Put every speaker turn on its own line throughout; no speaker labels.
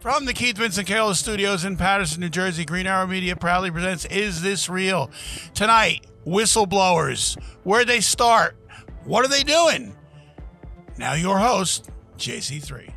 From the Keith Vincent Kayla Studios in Paterson, New Jersey, Green Arrow Media proudly presents Is This Real? Tonight, whistleblowers. Where'd they start? What are they doing? Now your host, JC3.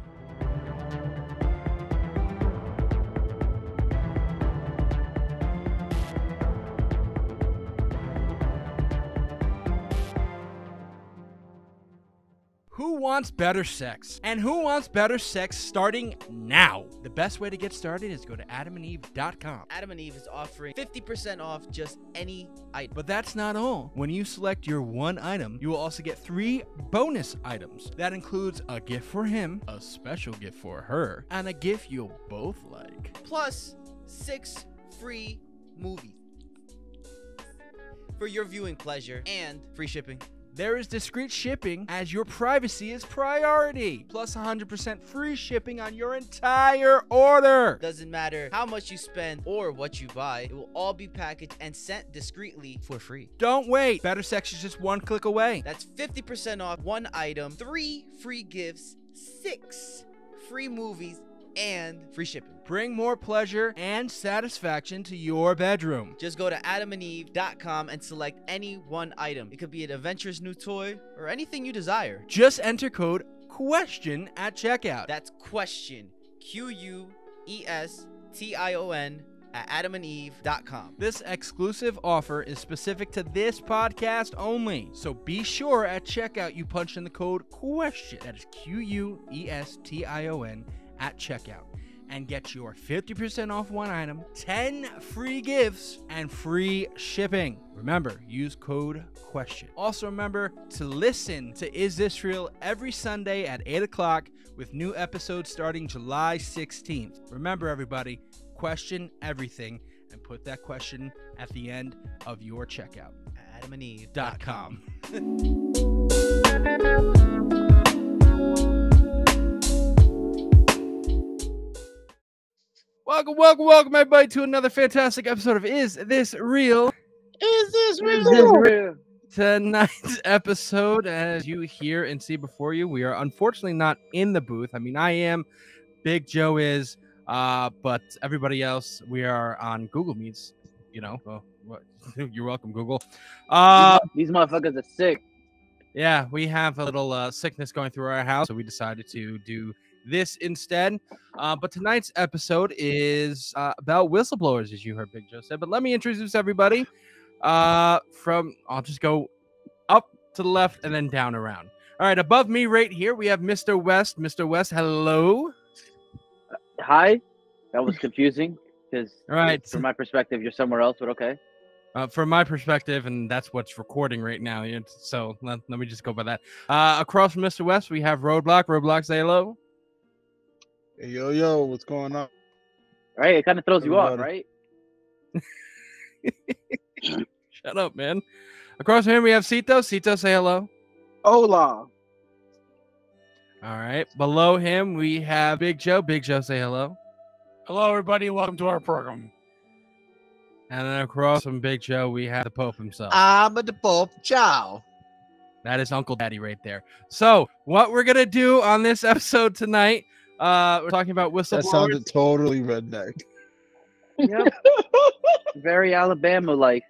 Who wants better sex? And who wants better sex starting now? The best way to get started is go to adamandeve.com.
Adam and Eve is offering 50% off just any item.
But that's not all. When you select your one item, you will also get 3 bonus items. That includes a gift for him, a special gift for her, and a gift you'll both like.
Plus 6 free movies for your viewing pleasure and free shipping.
There is discreet shipping as your privacy is priority. Plus 100% free shipping on your entire order.
Doesn't matter how much you spend or what you buy, it will all be packaged and sent discreetly for free.
Don't wait. Better sex is just one click away.
That's 50% off one item, 3 free gifts, 6 free movies, and free shipping.
Bring more pleasure and satisfaction to your bedroom.
Just go to adamandeve.com and select any one item. It could be an adventurous new toy or anything you desire.
Just enter code QUESTION at checkout.
That's question, QUESTION at adamandeve.com.
This exclusive offer is specific to this podcast only. So be sure at checkout you punch in the code QUESTION. That is QUESTION at checkout. And get your 50% off one item, 10 free gifts, and free shipping. Remember, use code QUESTION. Also remember to listen to Is This Real every Sunday at 8 o'clock with new episodes starting July 16th. Remember, everybody, question everything and put that question at the end of your checkout.
adamandeve.com.
Welcome, everybody, to another fantastic episode of Is This Real?
Is this real?
Tonight's episode, as you hear and see before you, we are unfortunately not in the booth. I mean, I am, Big Joe is, but everybody else, we are on Google Meets, you know. Well, you're welcome, Google.
These motherfuckers are sick.
Yeah, we have a little sickness going through our house, so we decided to do this instead. But tonight's episode is about whistleblowers, as you heard Big Joe said. But let me introduce everybody I'll just go up to the left and then down around. All right, above me right here, we have Mr. West. Mr. West, hello.
Hi. That was confusing because
all right,
from my perspective, you're somewhere else, but okay.
From my perspective, and that's what's recording right now. So let me just go by that. Across from Mr. West, we have Roadblock. Roadblock, say hello.
Hey, yo, what's going on?
Right, it kind of throws you off, right?
Shut up, man. Across from him, we have Cito. Cito, say hello.
Hola.
All right. Below him, we have Big Joe. Big Joe, say hello.
Hello, everybody. Welcome to our program.
And then across from Big Joe, we have the Pope himself.
I'm the Pope. Ciao.
That is Uncle Daddy right there. So what we're going to do on this episode tonight, we're talking about whistleblowers.
That sounded totally redneck.
Yep. Very Alabama-like.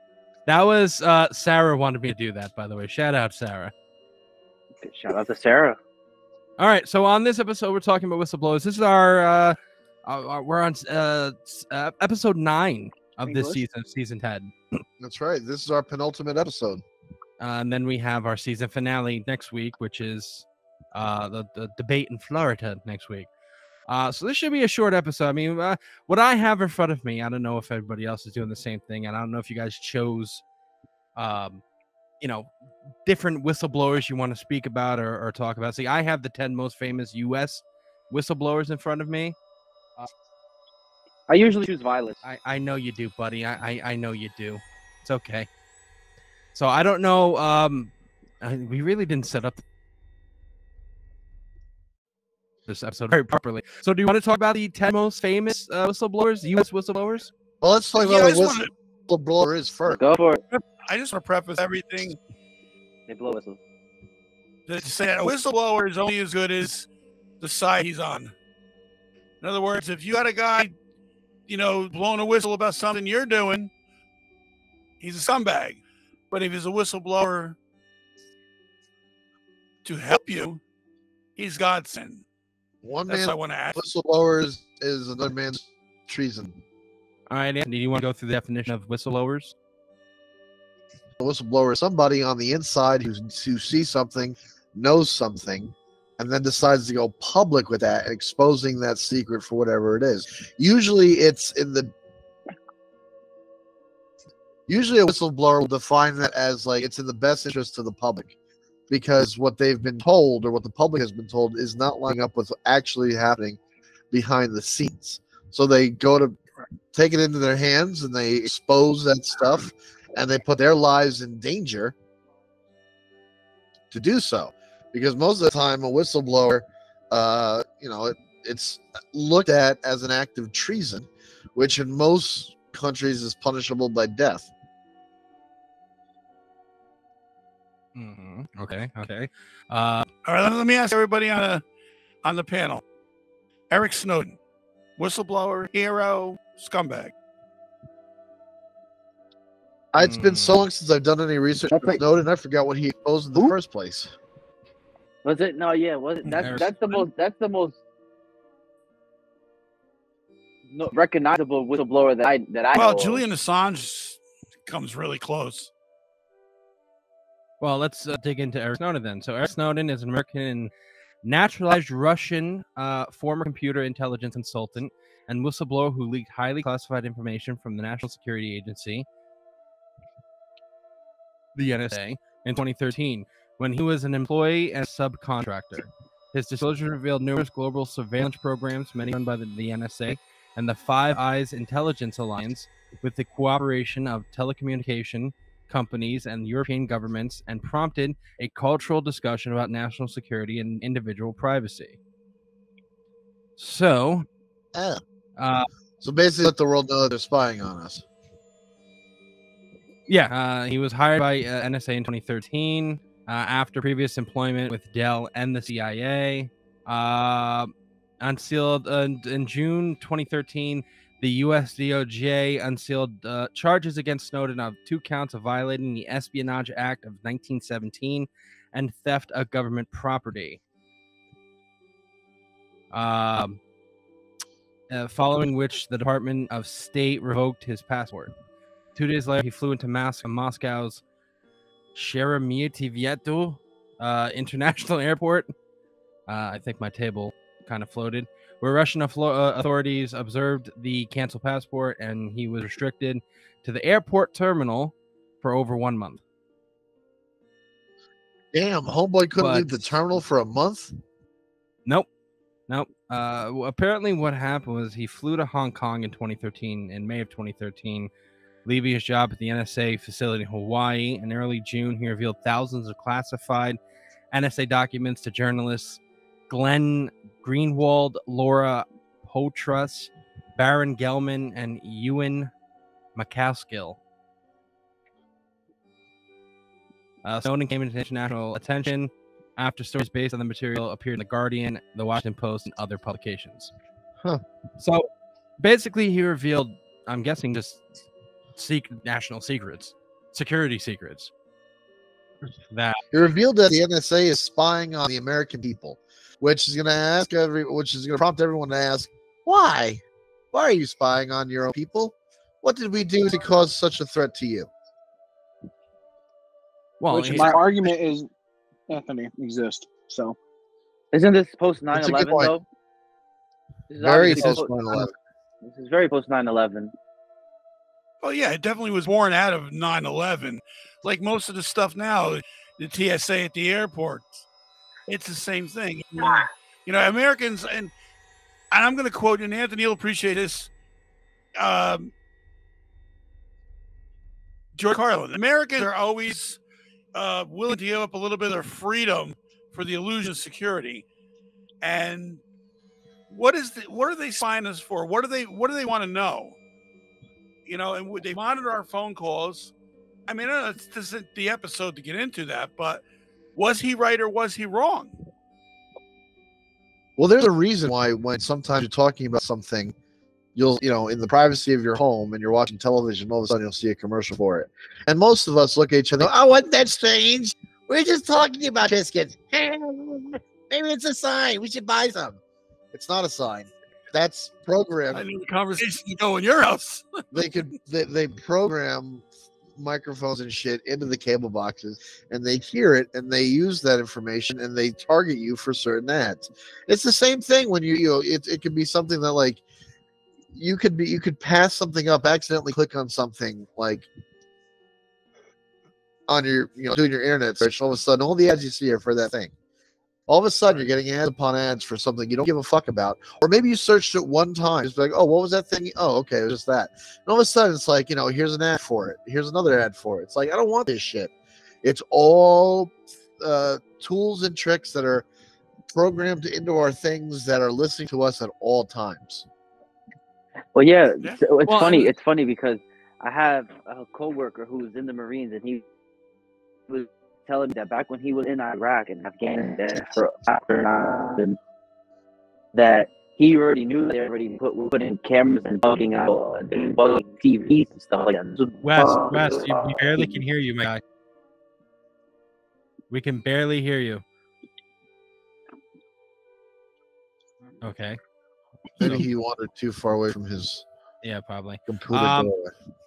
That was Sarah wanted me to do that, by the way. Shout out, Sarah.
Shout out to Sarah.
All right. So on this episode, we're talking about whistleblowers. This is our we're on episode 9 of
English?
this season 10.
That's right. This is our penultimate episode.
And then we have our season finale next week, which is the debate in Florida next week. So this should be a short episode. I mean, what I have in front of me, I don't know if everybody else is doing the same thing, and I don't know if you guys chose, different whistleblowers you want to speak about or talk about. See, I have the 10 most famous U.S. whistleblowers in front of me.
I usually choose violence.
I know you do, buddy. I know you do. It's okay. So I don't know. We really didn't set up this episode very properly. So do you want to talk about the 10 most famous whistleblowers, U.S. whistleblowers?
Well, let's talk about what whistleblower is first.
Go for it.
I just want to preface everything
They blow whistles.
to say that a whistleblower is only as good as the side he's on. In other words, if you got a guy, blowing a whistle about something you're doing, he's a scumbag. But if he's a whistleblower to help you, he's godsend.
One
That's
man
what I want to ask.
whistleblower is another man's treason.
All right, Anthony, do you want to go through the definition of whistleblowers?
A whistleblower is somebody on the inside who sees something, knows something, and then decides to go public with that, exposing that secret for whatever it is. Usually a whistleblower will define that as like it's in the best interest of the public, because what they've been told or what the public has been told is not lining up with actually happening behind the scenes. So they go to take it into their hands and they expose that stuff, and they put their lives in danger to do so. Because most of the time, a whistleblower, it's looked at as an act of treason, which in most countries is punishable by death.
Okay.
All right, let me ask everybody on the panel. Eric Snowden, whistleblower, hero, scumbag.
It's been so long since I've done any research on Snowden, I forgot what he exposed in the first place.
Was it? No, yeah. Was it? That's the most. That's the most recognizable whistleblower that I know.
Well, Julian Assange comes really close.
Well, let's dig into Eric Snowden then. So Eric Snowden is an American naturalized Russian former computer intelligence consultant and whistleblower who leaked highly classified information from the National Security Agency, the NSA, in 2013, when he was an employee and subcontractor. His disclosure revealed numerous global surveillance programs, many run by the NSA, and the Five Eyes Intelligence Alliance, with the cooperation of telecommunication companies and European governments, and prompted a cultural discussion about national security and individual privacy. So,
so basically let the world know that they're spying on us.
Yeah, he was hired by NSA in 2013 after previous employment with Dell and the CIA. Unsealed in June 2013, the U.S. DOJ unsealed charges against Snowden of 2 counts of violating the Espionage Act of 1917 and theft of government property. Following which, the Department of State revoked his passport. 2 days later, he flew into Moscow's Sheremetyevo International Airport. I think my table kind of floated. Where Russian authorities observed the canceled passport, and he was restricted to the airport terminal for over 1 month.
Damn, homeboy couldn't leave the terminal for a month?
Nope. Apparently what happened was he flew to Hong Kong in May of 2013, leaving his job at the NSA facility in Hawaii. In early June, he revealed thousands of classified NSA documents to journalists Glenn Greenwald, Laura Poitras, Baron Gelman, and Ewan McCaskill. Snowden came into international attention after stories based on the material appeared in The Guardian, The Washington Post, and other publications. So basically he revealed, I'm guessing, just national secrets, security secrets. That
he revealed that the NSA is spying on the American people, which is going to prompt everyone to ask, why? Why are you spying on your own people? What did we do to cause such a threat to you?
Well, my argument is Anthony exists. So,
isn't this post 9/11 though?
Very post 9/11.
This is very post 9/11.
Well, yeah, it definitely was born out of 9/11. Like most of the stuff now, the TSA at the airports, it's the same thing. You know, Americans, and I'm going to quote, and Anthony will appreciate this. George Carlin, Americans are always willing to give up a little bit of their freedom for the illusion of security. And what are they spying us for? What do they want to know? You know, and they monitor our phone calls. I mean, I know this isn't the episode to get into that, but was he right or was he wrong?
Well, there's a reason why when sometimes you're talking about something, you'll, in the privacy of your home and you're watching television, all of a sudden you'll see a commercial for it. And most of us look at each other, oh, wasn't that strange? We're just talking about biscuits. Maybe it's a sign. We should buy some. It's not a sign. That's programmed.
I mean, the conversation to go in your house.
They program microphones and shit into the cable boxes, and they hear it, and they use that information, and they target you for certain ads. It's the same thing when it could be something that, like, you could pass something up, accidentally click on something, like on your doing your internet search, all of a sudden all the ads you see are for that thing. All of a sudden you're getting ads upon ads for something you don't give a fuck about. Or maybe you searched it one time, just like, oh, what was that thing? Oh, okay, it was just that. And all of a sudden it's like, here's an ad for it, here's another ad for it. It's like, I don't want this shit. It's all tools and tricks that are programmed into our things that are listening to us at all times.
Well, yeah,
Yeah.
so it's
Well,
funny. It's funny because I have a coworker who was in the Marines, and he was telling me that back when he was in Iraq and Afghanistan after 9/11, that he already knew they already put in cameras and bugging out and bugging TVs and stuff like that. So,
Wes, we barely can hear you, my guy. We can barely hear you. Okay.
Maybe he wandered too far away from his
Yeah, probably.
computer doorway.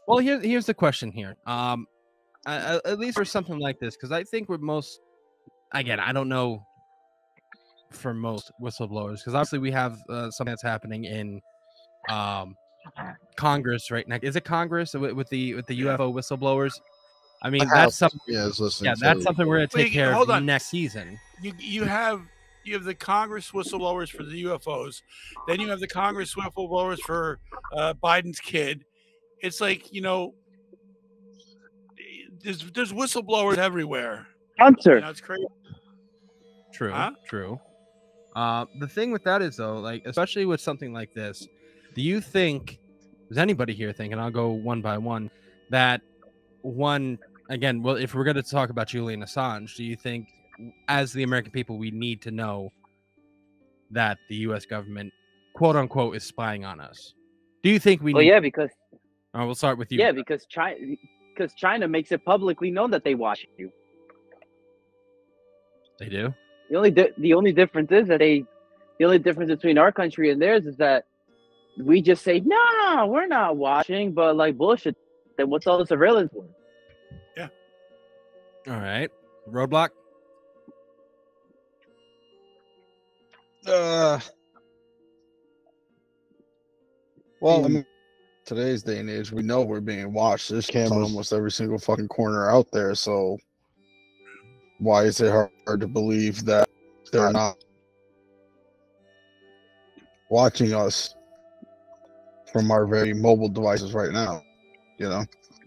Well, here's the question here. At least for something like this, because I think with most, again, I don't know for most whistleblowers, because obviously we have something that's happening in Congress right now. Is it Congress with the UFO whistleblowers? I mean, that's something.
Is listening.
That's something we're gonna take care
hold
of
on.
next season.
You have the Congress whistleblowers for the UFOs, then you have the Congress whistleblowers for Biden's kid. It's like, there's whistleblowers everywhere.
Hunter.
It's crazy.
True,
Huh?
true. The thing with that is though, like especially with something like this, do you think? Does anybody here think? And I'll go one by one. That one again. Well, if we're going to talk about Julian Assange, do you think, as the American people, we need to know that the U.S. government, quote unquote, is spying on us? Do you think we?
Well,
need
yeah, because
we'll start with you.
yeah, because China makes it publicly known that they watch you.
They do.
The only difference is that the only difference between our country and theirs is that we just say, no, we're not watching, but like bullshit. Then what's all the surveillance for?
All right. Roadblock.
Well, I mean, today's day and age, we know we're being watched. There's cameras on almost every single fucking corner out there. So why is it hard to believe that they're not watching us from our very mobile devices right now?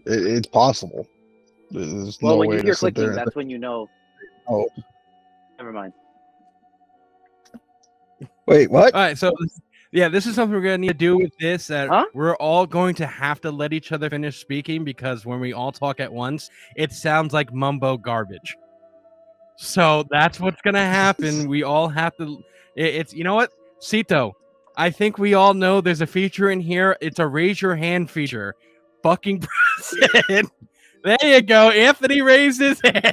It's possible. There's
Well,
no
when
way
you
to
hear
sit there
clicking,
and
that's when you know.
oh,
Never mind.
wait, what?
All right. So, yeah, this is something we're gonna need to do with this. That
Huh?
we're all going to have to let each other finish speaking, because when we all talk at once, it sounds like mumbo garbage. So that's what's gonna happen. We all have to. It's you know what, Cito. I think we all know there's a feature in here. It's a raise your hand feature. Fucking president. There you go. Anthony raised his hand.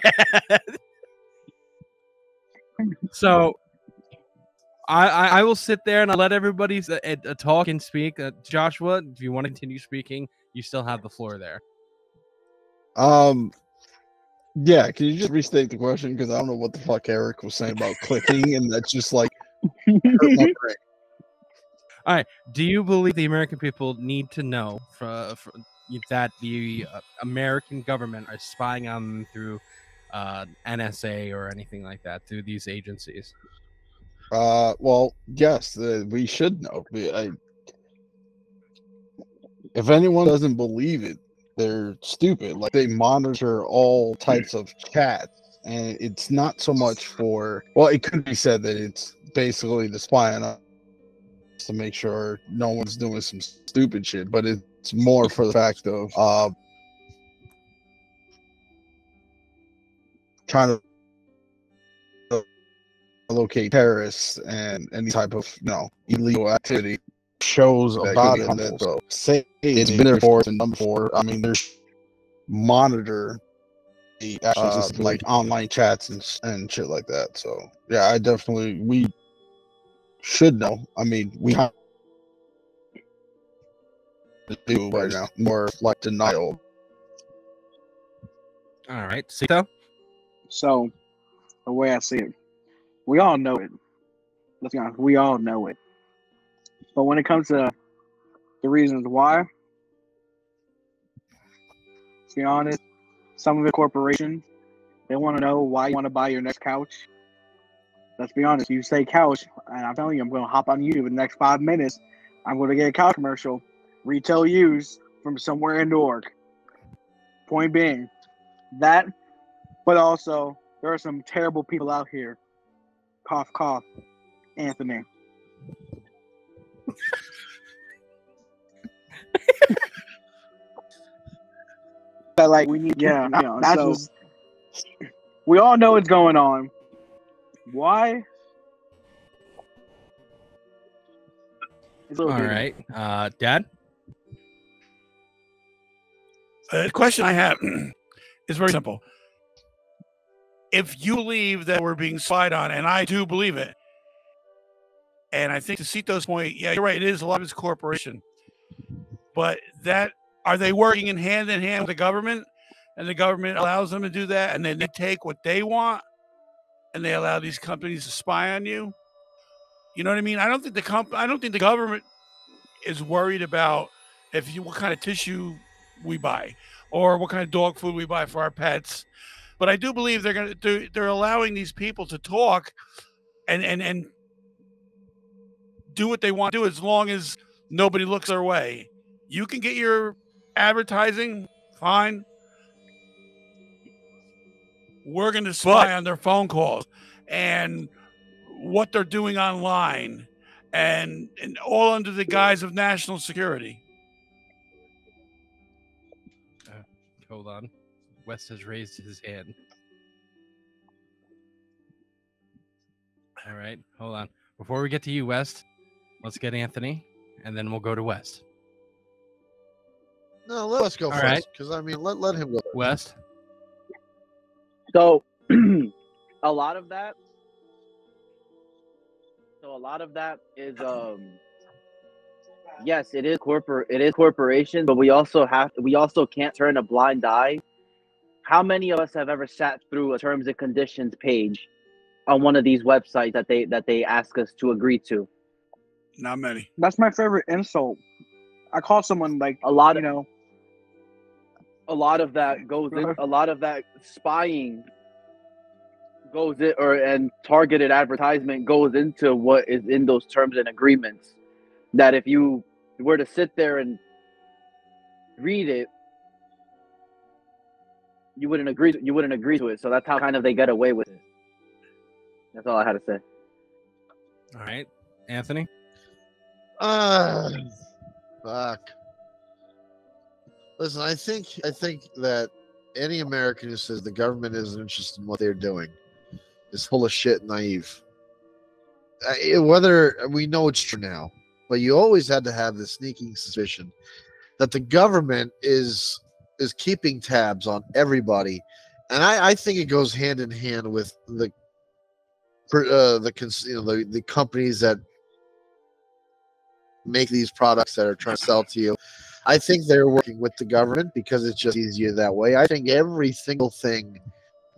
So I will sit there and I'll let everybody talk and speak. Joshua, if you want to continue speaking, you still have the floor there.
Yeah, can you just restate the question? Because I don't know what the fuck Eric was saying about clicking, and that's just like hurt my brain.
All right. Do you believe the American people need to know that the American government are spying on them through NSA or anything like that, through these agencies?
Well, yes, we should know. If anyone doesn't believe it, they're stupid. Like, they monitor all types of chats, and it's not so much for. Well, it could be said that it's basically the spying on us to make sure no one's doing some stupid shit, but it's more for the fact of trying to locate terrorists and any type of illegal activity. Shows about it on that. So say it's been there before, it's been done before. I mean, there's monitor the like online chats and shit like that. So yeah, we should know. I mean, we have to do right now more like denial.
All right, Sito.
So the way I see it, we all know it. Let's be honest, we all know it. But when it comes to the reasons why, to be honest, some of the corporations, they want to know why you want to buy your next couch. Let's be honest, you say couch, and I'm telling you, I'm going to hop on YouTube in the next 5 minutes. I'm going to get a couch commercial, retail used from somewhere in Newark. Point being, that, but also, there are some terrible people out here. Cough, cough, Anthony. That like we need, that's so, just, we all know what's going on. Why?
All right, Dad.
The question I have is very simple. If you believe that we're being spied on, and I do believe it, and I think to Sito's point, yeah, you're right, it is a lot of it's corporation. But are they working in hand with the government? And the government allows them to do that, and then they take what they want, and they allow these companies to spy on you? You know what I mean? I don't think the government is worried about what kind of tissue we buy or what kind of dog food we buy for our pets. But I do believe they're allowing these people to talk and do what they want to do as long as nobody looks their way. You can get your advertising, fine. We're going to spy on their phone calls and what they're doing online, and all under the guise of national security.
Hold on. West has raised his hand. All right, hold on. Before we get to you, West, let's get Anthony, and then we'll go to West.
No, let us go first, because I mean, let him go first.
West.
So, a lot of that is yes, it is corporation, but we also can't turn a blind eye. How many of us have ever sat through a terms and conditions page on one of these websites that they ask us to agree to?
Not many.
That's my favorite insult. I call someone like
a lot of that goes in, a lot of that spying goes in, and targeted advertisement goes into what is in those terms and agreements, that if you were to sit there and read it, you wouldn't agree to it. So that's how kind of they get away with it. That's all I had to say.
All right, Anthony.
Fuck. Listen, I think that any American who says the government isn't interested in what they're doing is full of shit and naive. Whether we know it's true now, but you always had to have the sneaking suspicion that the government is keeping tabs on everybody, and I think it goes hand in hand with the companies that make these products that are trying to sell to you. I think they're working with the government because it's just easier that way. I think every single thing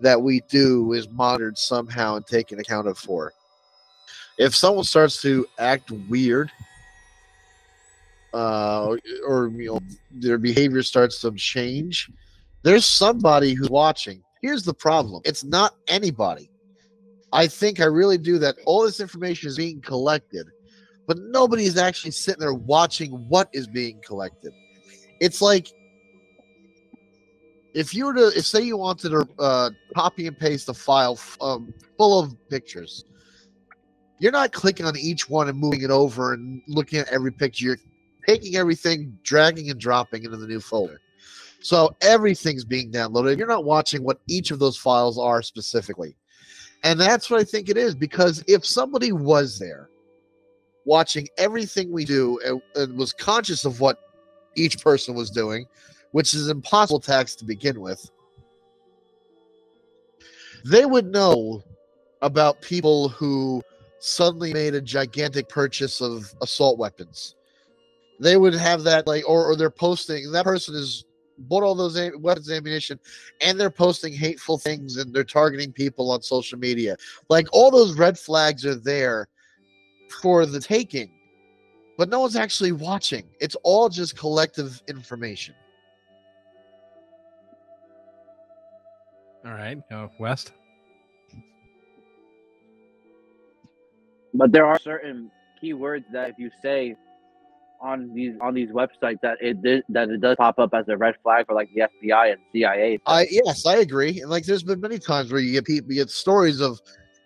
that we do is monitored somehow and taken account of for. If someone starts to act weird, or their behavior starts to change, there's somebody who's watching. Here's the problem: it's not anybody. I really do that all this information is being collected, but nobody is actually sitting there watching what is being collected. It's like if say you wanted to copy and paste a file full of pictures, you're not clicking on each one and moving it over and looking at every picture. You're taking everything, dragging and dropping into the new folder. So everything's being downloaded. You're not watching what each of those files are specifically. And that's what I think it is, because if somebody was there watching everything we do and was conscious of what each person was doing, which is impossible task to begin with, they would know about people who suddenly made a gigantic purchase of assault weapons. They would have that, like, or they're posting, that person is bought all those weapons and ammunition, and they're posting hateful things and they're targeting people on social media. Like, all those red flags are there for the taking, but no one's actually watching. It's all just collective information.
All right, West.
But there are certain keywords that if you say on these websites that it does pop up as a red flag for like the FBI and CIA.
Yes, I agree. And like, there's been many times where you get stories of,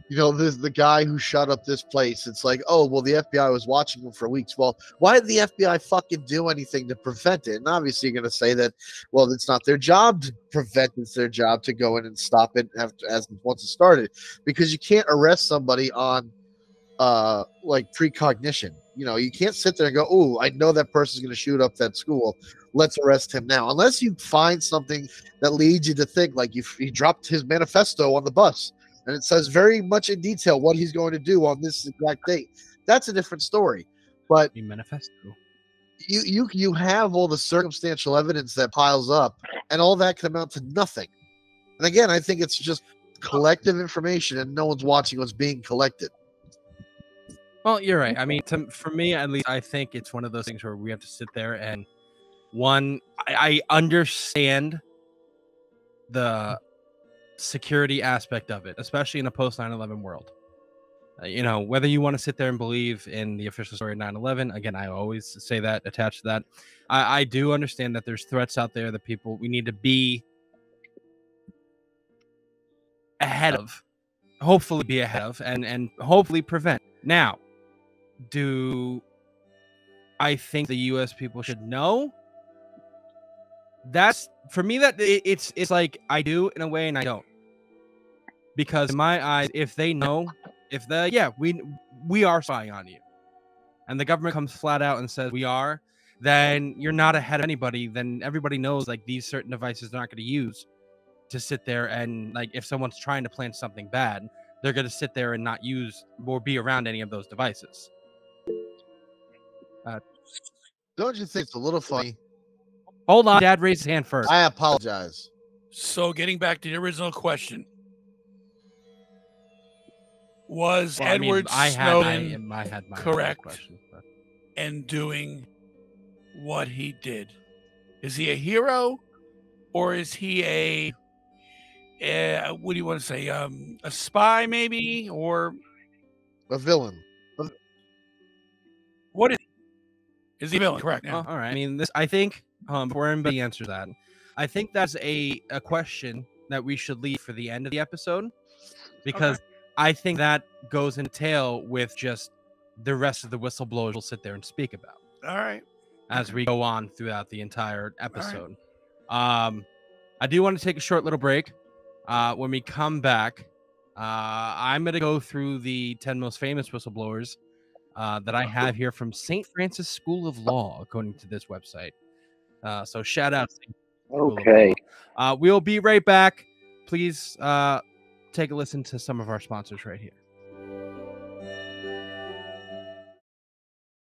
you know, the guy who shot up this place. It's like, oh, well, the FBI was watching him for weeks. Well, why did the FBI fucking do anything to prevent it? And obviously you're going to say that, well, it's not their job to prevent, it's their job to go in and stop it once it started, because you can't arrest somebody on like precognition. You know, you can't sit there and go, oh, I know that person's going to shoot up that school, let's arrest him now, unless you find something that leads you to think, like, he dropped his manifesto on the bus and it says very much in detail what he's going to do on this exact date. That's a different story. But
manifesto,
you have all the circumstantial evidence that piles up, and all that can amount to nothing. And again, I think it's just collective information and no one's watching what's being collected.
Well, you're right. I mean, for me, at least, I think it's one of those things where we have to sit there and, I understand the security aspect of it, especially in a post 9/11 world. You know, whether you want to sit there and believe in the official story of 9/11, again, I always say that, attached to that. I do understand that there's threats out there that we need to be ahead of, hopefully be ahead of, and hopefully prevent. Now, do I think the U.S. people should know? That's, for me, that it's like I do in a way and I don't. Because in my eyes, if they know, we are spying on you, and the government comes flat out and says we are, then you're not ahead of anybody. Then everybody knows, like, these certain devices they're not going to use to sit there and, like, if someone's trying to plan something bad, they're going to sit there and not use or be around any of those devices.
Don't you think it's a little funny?
Hold on, Dad raised his hand first.
I apologize.
So getting back to the original question, was Edward Snowden correct in doing what he did? Is he a hero, or is he a what do you want to say, a spy maybe, or
a villain?
What is he a villain? Correct. Yeah.
All right. I mean, I think before anybody answers that, I think that's a question that we should leave for the end of the episode, because I think that goes in tail with just the rest of the whistleblowers will sit there and speak about.
All right.
As we go on throughout the entire episode. Right. I do want to take a short little break. When we come back, I'm going to go through the 10 most famous whistleblowers that I have here from St. Francis School of Law, according to this website. So shout out.
Okay.
We'll be right back. Please take a listen to some of our sponsors right here.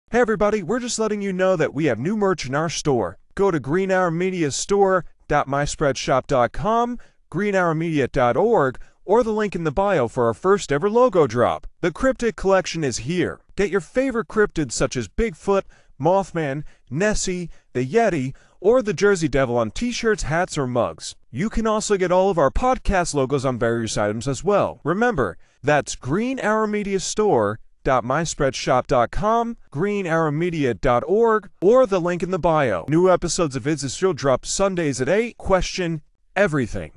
Hey everybody, we're just letting you know that we have new merch in our store. Go to greenhourmediastore.myspreadshop.com, greenhourmedia.org, or the link in the bio for our first ever logo drop. The Cryptid Collection is here. Get your favorite cryptids such as Bigfoot, Mothman, Nessie, the Yeti, or the Jersey Devil on t-shirts, hats, or mugs. You can also get all of our podcast logos on various items as well. Remember, that's greenhourmediastore.myspreadshop.com, greenhourmedia.org, or the link in the bio. New episodes of Is This Real drop Sundays at 8. Question everything.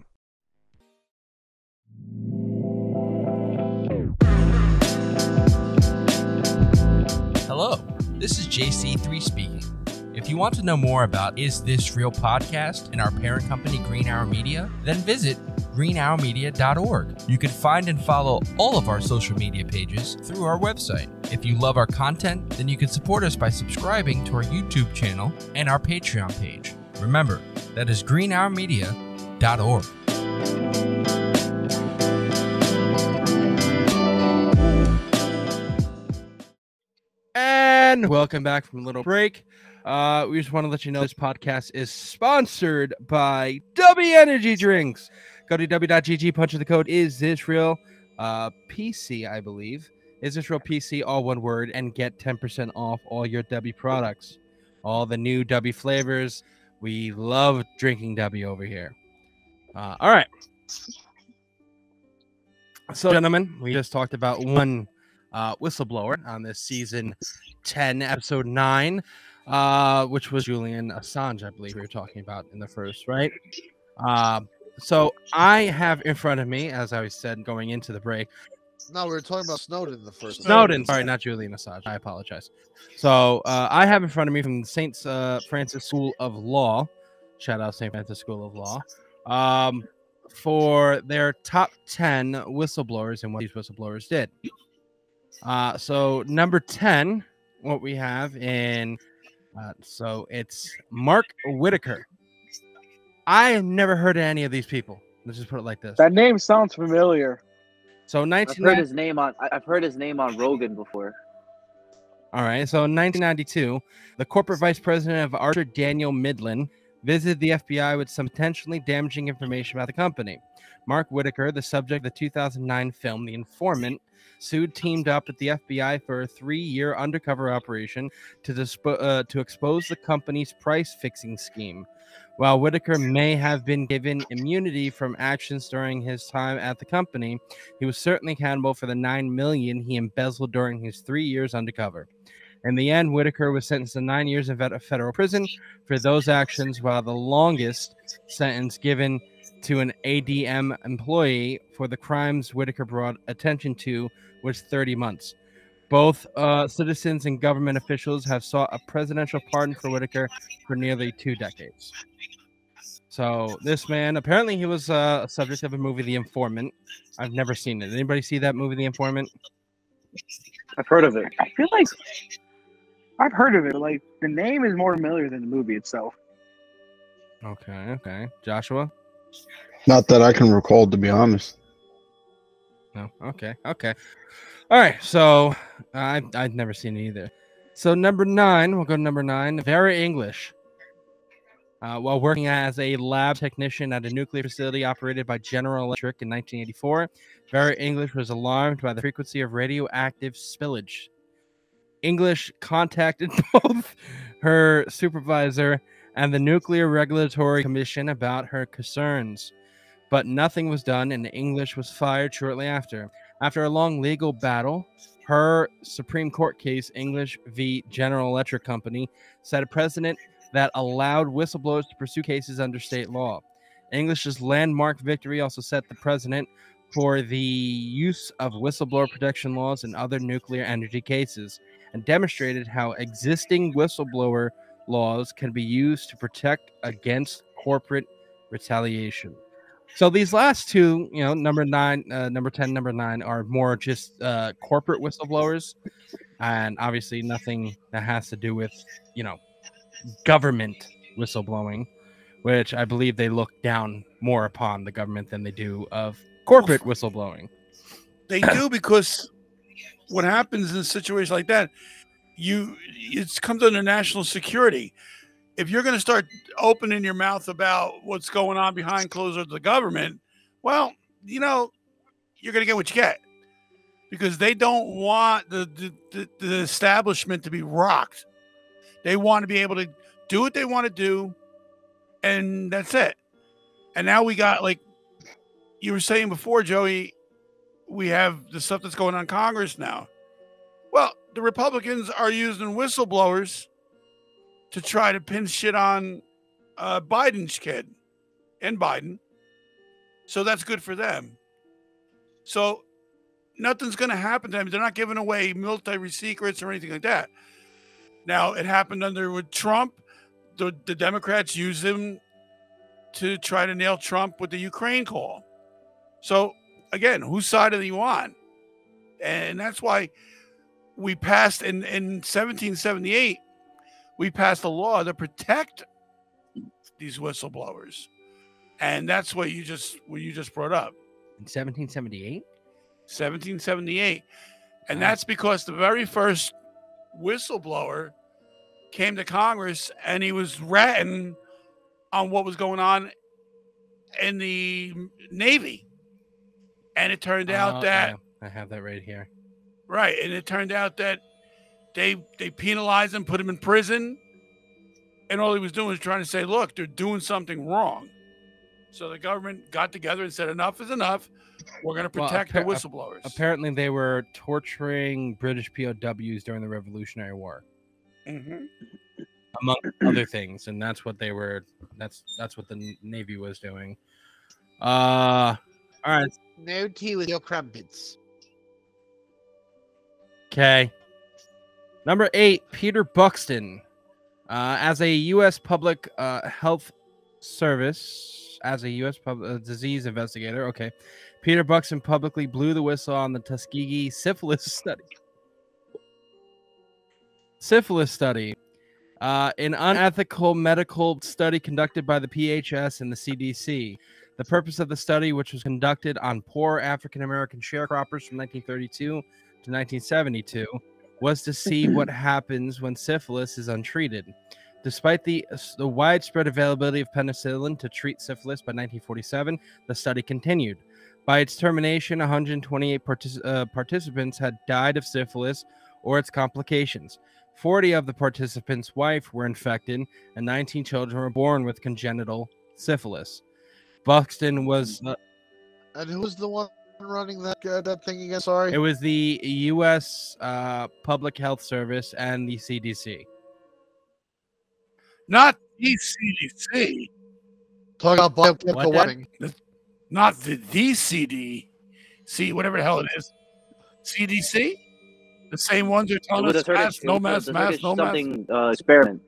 Hello, this is JC3 speaking. If you want to know more about Is This Real podcast and our parent company Green Hour Media, then visit greenhourmedia.org. You can find and follow all of our social media pages through our website. If you love our content, then you can support us by subscribing to our YouTube channel and our Patreon page. Remember, that is greenhourmedia.org.
And welcome back from a little break. We just want to let you know this podcast is sponsored by W Energy Drinks. Go to w.gg, punch in the code Is This Real PC, I believe. Is This Real PC, all one word, and get 10% off all your W products. All the new W flavors. We love drinking W over here. All right. So, gentlemen, we just talked about one whistleblower on this season 10, episode 9, which was Julian Assange, I believe we were talking about in the first, right? So I have in front of me, as I said going into the break.
No, we were talking about Snowden in the first.
Snowden, sorry, not Julian Assange. I apologize. So I have in front of me from the St. Francis School of Law. Shout out St. Francis School of Law. For their top 10 whistleblowers and what these whistleblowers did. So number 10, what we have in, so it's Mark Whitaker. I have never heard of any of these people. Let's just put it like this.
That name sounds familiar.
So
I've heard his name on Rogan before.
All right. So in 1992, the corporate vice president of Archer, Daniel Midland, visited the FBI with some potentially damaging information about the company. Mark Whitaker, the subject of the 2009 film The Informant, teamed up with the FBI for a 3-year undercover operation to expose the company's price-fixing scheme. While Whitaker may have been given immunity from actions during his time at the company, he was certainly accountable for the $9 million he embezzled during his 3 years undercover. In the end, Whitaker was sentenced to 9 years in federal prison for those actions, while the longest sentence given to an ADM employee for the crimes Whitaker brought attention to was 30 months. Both citizens and government officials have sought a presidential pardon for Whitaker for nearly 2 decades. So this man, apparently he was a subject of a movie, The Informant. I've never seen it. Anybody see that movie, The Informant?
I've heard of it.
I feel like I've heard of it, but like the name is more familiar than the movie itself.
Okay. Joshua?
Not that I can recall, to be honest.
No. Okay. All right. So I've never seen it either. So number 9, we'll go to number 9. Very English. While working as a lab technician at a nuclear facility operated by General Electric in 1984, Vera English was alarmed by the frequency of radioactive spillage. English contacted both her supervisor and the Nuclear Regulatory Commission about her concerns, but nothing was done, and English was fired shortly after. After a long legal battle, her Supreme Court case, English v. General Electric Company, set a precedent that allowed whistleblowers to pursue cases under state law. English's landmark victory also set the precedent for the use of whistleblower protection laws in other nuclear energy cases, and demonstrated how existing whistleblower laws can be used to protect against corporate retaliation. So these last two, number 10, number 9, are more just corporate whistleblowers, and obviously nothing that has to do with, government whistleblowing, which I believe they look down more upon the government than they do of corporate whistleblowing.
They do, because what happens in a situation like that, it comes under national security. If you're going to start opening your mouth about what's going on behind closed doors of the government, well, you're going to get what you get, because they don't want the establishment to be rocked. They want to be able to do what they want to do, and that's it. And now we got, like you were saying before, Joey, we have the stuff that's going on in Congress now. Well, the Republicans are using whistleblowers to try to pin shit on Biden's kid and Biden. So that's good for them. So nothing's going to happen to them. They're not giving away military secrets or anything like that. Now, it happened with Trump. The Democrats used him to try to nail Trump with the Ukraine call. So again, whose side are you on? And that's why we passed in 1778. We passed a law to protect these whistleblowers, and that's what you just brought up.
In 1778.
1778, and that's because the very first whistleblower came to Congress and he was ratting on what was going on in the Navy, and it turned out that
I have that right here.
Right, and it turned out that they penalized him, put him in prison, and all he was doing was trying to say, look, they're doing something wrong. So the government got together and said, enough is enough. We're going to protect the whistleblowers.
Apparently, they were torturing British POWs during the Revolutionary War, among other things, and that's what they were. That's what the Navy was doing. All right.
No tea with your crumpets.
Okay. Number 8, Peter Buxton, as a U.S. Public Health Service, as a U.S. disease investigator. Okay. Peter Buxton publicly blew the whistle on the Tuskegee syphilis study. An unethical medical study conducted by the PHS and the CDC. The purpose of the study, which was conducted on poor African-American sharecroppers from 1932 to 1972, was to see what happens when syphilis is untreated. Despite the widespread availability of penicillin to treat syphilis by 1947, the study continued. By its termination, 128 participants had died of syphilis or its complications. 40 of the participants' wives were infected, and 19 children were born with congenital syphilis. Buxton was...
and who was the one running that thing again? Sorry?
It was the U.S. Public Health Service and the CDC.
Not the CDC.
Talk about biochemical weapon.
Not the CDC, whatever the hell it is. CDC? The same ones are telling us mask, no mask, mask, no mask.
Experiment.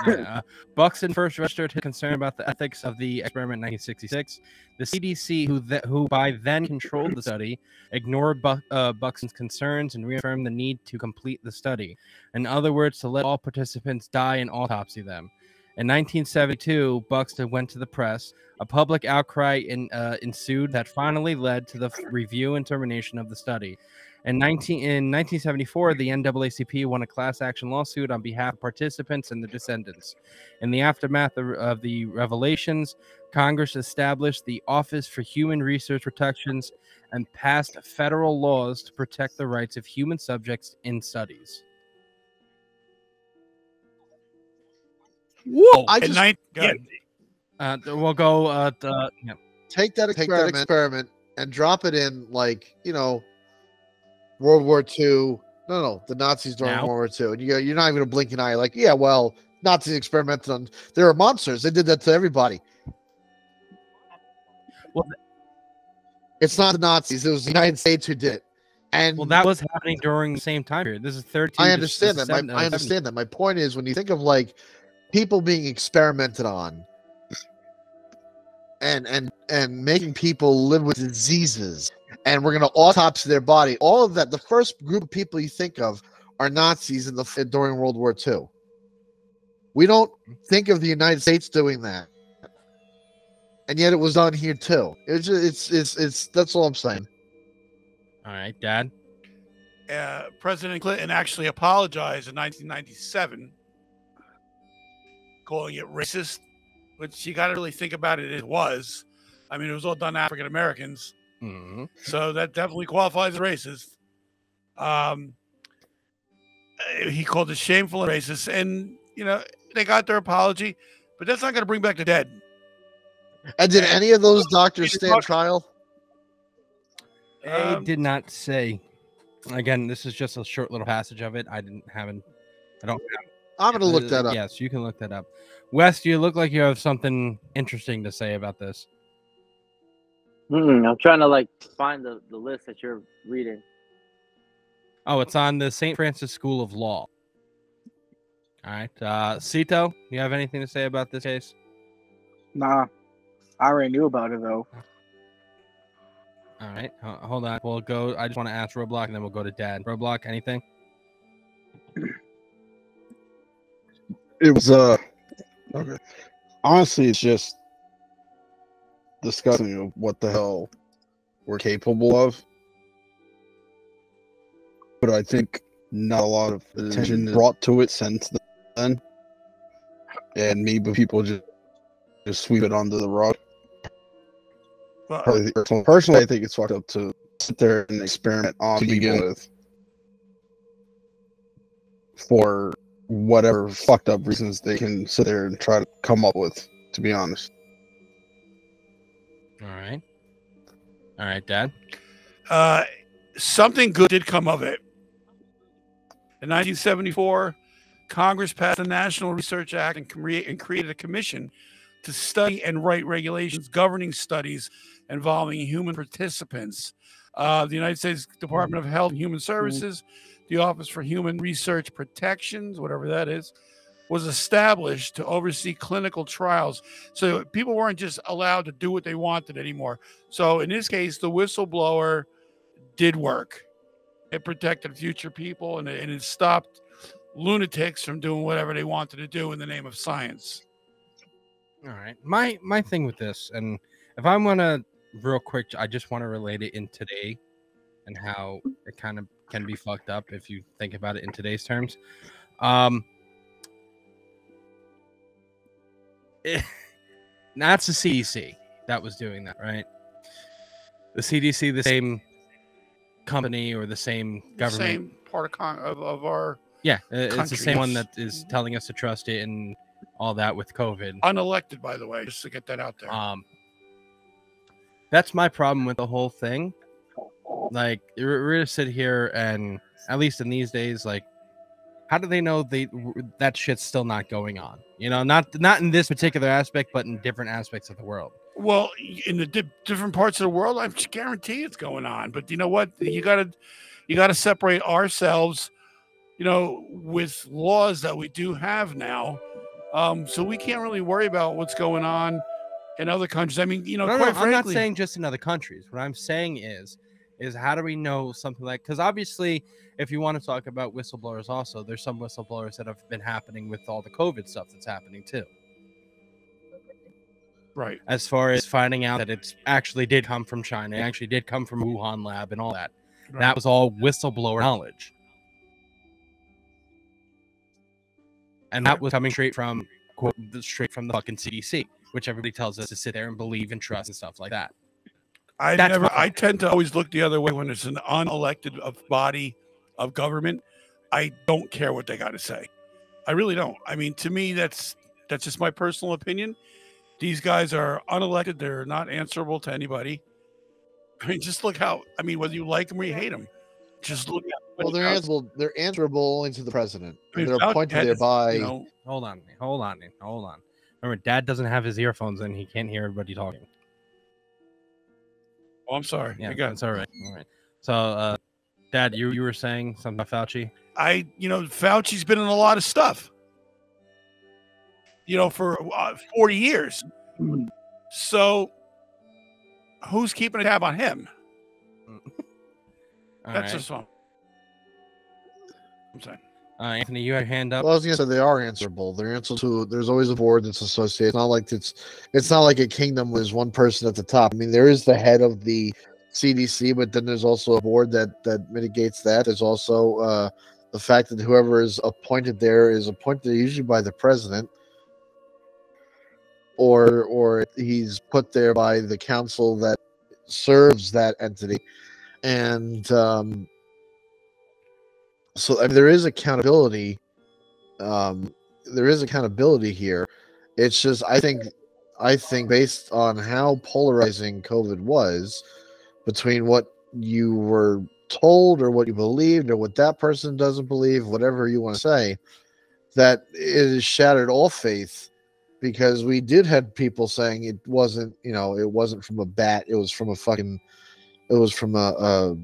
Yeah. Buxton first registered his concern about the ethics of the experiment in 1966. The CDC, who by then controlled the study, ignored Buxton's concerns and reaffirmed the need to complete the study. In other words, to let all participants die and autopsy them. In 1972, Buxton went to the press. A public outcry ensued that finally led to the review and termination of the study. In 1974, the NAACP won a class action lawsuit on behalf of participants and their descendants. In the aftermath of the revelations, Congress established the Office for Human Research Protections and passed federal laws to protect the rights of human subjects in studies.
Whoa!
We'll go.
Take that experiment and drop it in, like, World War II. No, the Nazis during World War II. And you're not even going to blink an eye. Like, yeah, well, Nazis experimented on. They were monsters. They did that to everybody.
Well,
it's not the Nazis. It was the United States who did it. And
that was happening during the same time period. This is 13.
I understand that. I understand that. My point is, when you think of like people being experimented on, and making people live with diseases, and we're going to autopsy their body, all of that, the first group of people you think of are Nazis during World War II. We don't think of the United States doing that, and yet it was done here too. It's that's all I'm saying.
All right, Dad.
President Clinton actually apologized in 1997, calling it racist, which you got to really think about it. It was. I mean, it was all done to African Americans.
Mm-hmm.
So that definitely qualifies as racist. He called it shameful and racist. And, they got their apology, but that's not going to bring back the dead.
And did any of those doctors stand trial?
They did not say. Again, this is just a short little passage of it. I don't have.
I'm going to look that up.
Yes, you can look that up. Wes, you look like you have something interesting to say about this.
I'm trying to find the list that you're reading.
Oh, it's on the St. Francis School of Law. All right. Cito, you have anything to say about this case?
Nah. I already knew about it though.
All right, hold on. We'll go. I just want to ask Roblox, and then we'll go to Dad. Roblox, anything?
It was okay. Honestly, it's just discussing of what the hell we're capable of. But I think not a lot of attention is brought to it since then, and maybe people just sweep it under the rug. Personally, I think it's fucked up to sit there and experiment on to begin with for whatever fucked up reasons they can sit there and try to come up with, to be honest.
All right, Dad.
Something good did come of it. In 1974, Congress passed the National Research Act and created a commission to study and write regulations governing studies involving human participants. The United States Department of Health and Human Services, the Office for Human Research Protections, whatever that is, was established to oversee clinical trials. So people weren't just allowed to do what they wanted anymore. So in this case, the whistleblower did work. It protected future people, and it stopped lunatics from doing whatever they wanted to do in the name of science.
All right. My thing with this, and if I want to real quick, I just want to relate it in today and how it kind of can be fucked up if you think about it in today's terms. That's the CDC that was doing that, right? The CDC, the same company or the same government,
same part of our
it's the same one that is telling us to trust it and all that with COVID.
Unelected, by the way, just to get that out there.
That's my problem with the whole thing. Like, we're gonna sit here and, at least in these days, like, how do they know that shit's still not going on? You know, not in this particular aspect, but in different aspects of the world.
Well, in the different parts of the world, I guarantee it's going on. But you know what? You gotta separate ourselves, you know, with laws that we do have now. So we can't really worry about what's going on in other countries. I mean, you know, quite frankly,
I'm not saying just in other countries. What I'm saying is how do we know something like, because obviously, if you want to talk about whistleblowers also, there's some whistleblowers that have been happening with all the COVID stuff that's happening too.
Right.
As far as finding out that it actually did come from China, it actually did come from Wuhan lab and all that. Right. That was all whistleblower knowledge. And that was coming straight from the fucking CDC, which everybody tells us to sit there and believe and trust and stuff like that.
I tend to always look the other way when it's an unelected body of government. I don't care what they got to say. I really don't. I mean, to me, that's just my personal opinion. These guys are unelected. They're not answerable to anybody. I mean, just look how, I mean, whether you like them or you hate them, just look at.
Well, they're answerable. They're answerable only to the president.
I mean,
they're appointed there by.
You know, hold on. Remember, Dad doesn't have his earphones in. He can't hear everybody talking.
Oh, I'm sorry.
Yeah, that's all right. All right. So, Dad, you were saying something about Fauci?
Fauci's been in a lot of stuff, for 40 years. So who's keeping a tab on him? That's just all I'm saying.
Anthony, you had a hand up.
Well, I was gonna say they are answerable. They're answerable to. There's always a board that's associated. It's not like a kingdom with one person at the top. I mean, there is the head of the CDC, but then there's also a board that mitigates that. There's also the fact that whoever is appointed there is appointed usually by the president, or he's put there by the council that serves that entity, and so I mean, there is accountability. There is accountability here. It's just I think based on how polarizing COVID was, between what you were told or what you believed or what that person doesn't believe, whatever you want to say, that it has shattered all faith. Because we did have people saying it wasn't from a bat, it was from a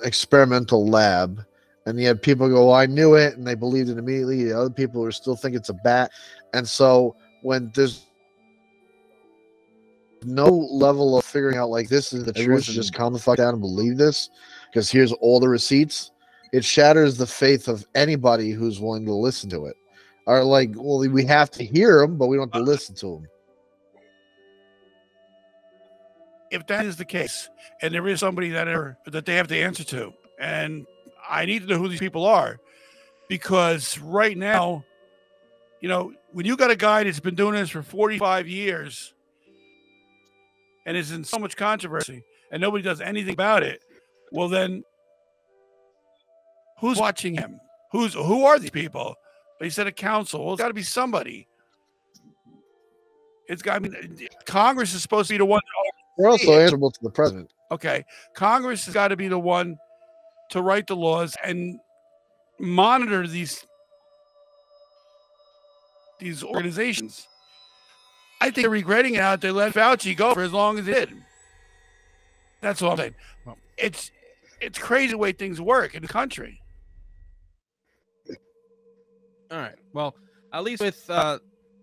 experimental lab. And you had people go, well, I knew it, and they believed it immediately. The other people who still think it's a bat. And so when there's no level of figuring out like this is the truth. Just calm the fuck down and believe this, because here's all the receipts. It shatters the faith of anybody who's willing to listen to it. Or like, well, we have to hear them, but we don't have to listen to them.
If that is the case, and there is somebody that they have to answer to, and I need to know who these people are, because right now, you know, when you got a guy that's been doing this for 45 years and is in so much controversy and nobody does anything about it, well then, who's watching him? Who are these people? He said a council. Well, it's got to be somebody. I mean, Congress is supposed to be the one.
They're also answerable to the president.
Okay, Congress has got to be the one to write the laws and monitor these organizations. I think they're regretting it out. They let Fauci go for as long as it did. That's all I'm saying. It's crazy the way things work in the country.
All right. Well, at least with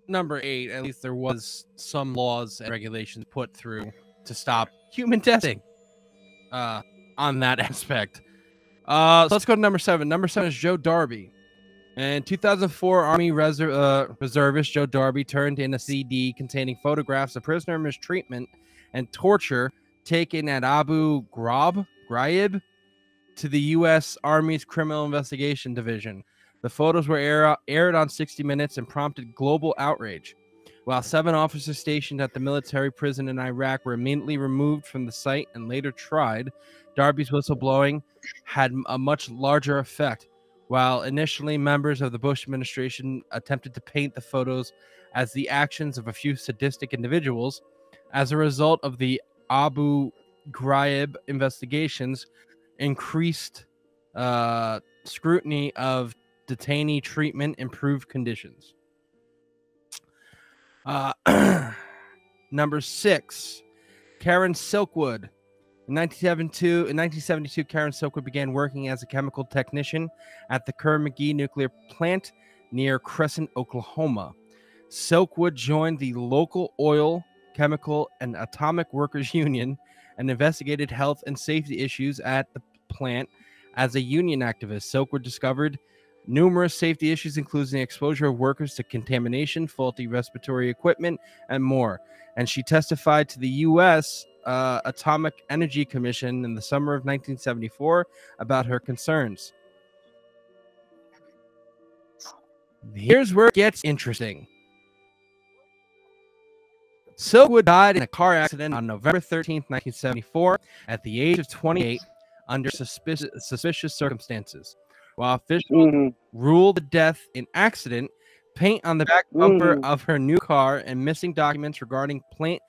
number 8, at least there was some laws and regulations put through to stop human testing on that aspect. So let's go to number 7. Number 7 is Joe Darby. In 2004, Army reservist Joe Darby turned in a CD containing photographs of prisoner mistreatment and torture taken at Abu Ghraib to the U.S. Army's Criminal Investigation Division. The photos were aired on 60 Minutes and prompted global outrage. While 7 officers stationed at the military prison in Iraq were immediately removed from the site and later tried, Darby's whistleblowing had a much larger effect. While initially members of the Bush administration attempted to paint the photos as the actions of a few sadistic individuals, as a result of the Abu Ghraib investigations, increased scrutiny of detainee treatment, improved conditions. Number 6, Karen Silkwood. In 1972, Karen Silkwood began working as a chemical technician at the Kerr-McGee nuclear plant near Crescent, Oklahoma. Silkwood joined the local oil, chemical, and atomic workers union and investigated health and safety issues at the plant. As a union activist, Silkwood discovered numerous safety issues, including the exposure of workers to contamination, faulty respiratory equipment, and more. And she testified to the U.S. Atomic Energy Commission in the summer of 1974 about her concerns. Here's where it gets interesting. Silkwood died in a car accident on November 13th, 1974, at the age of 28, under suspicious circumstances. While officials ruled the death an accident, paint on the back bumper of her new car and missing documents regarding plant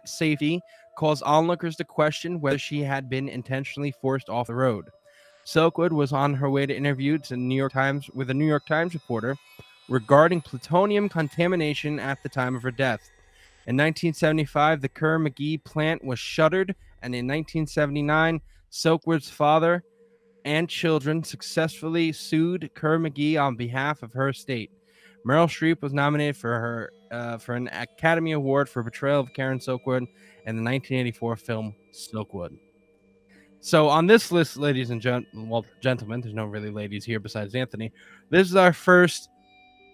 safety caused onlookers to question whether she had been intentionally forced off the road. Silkwood was on her way to interview with a New York Times reporter regarding plutonium contamination at the time of her death. In 1975, the Kerr-McGee plant was shuttered, and in 1979, Silkwood's father and children successfully sued Kerr-McGee on behalf of her estate. Meryl Streep was nominated for an Academy Award for portrayal of Karen Silkwood in the 1984 film Silkwood. So on this list, ladies and gentlemen, there's no really ladies here besides Anthony. This is our first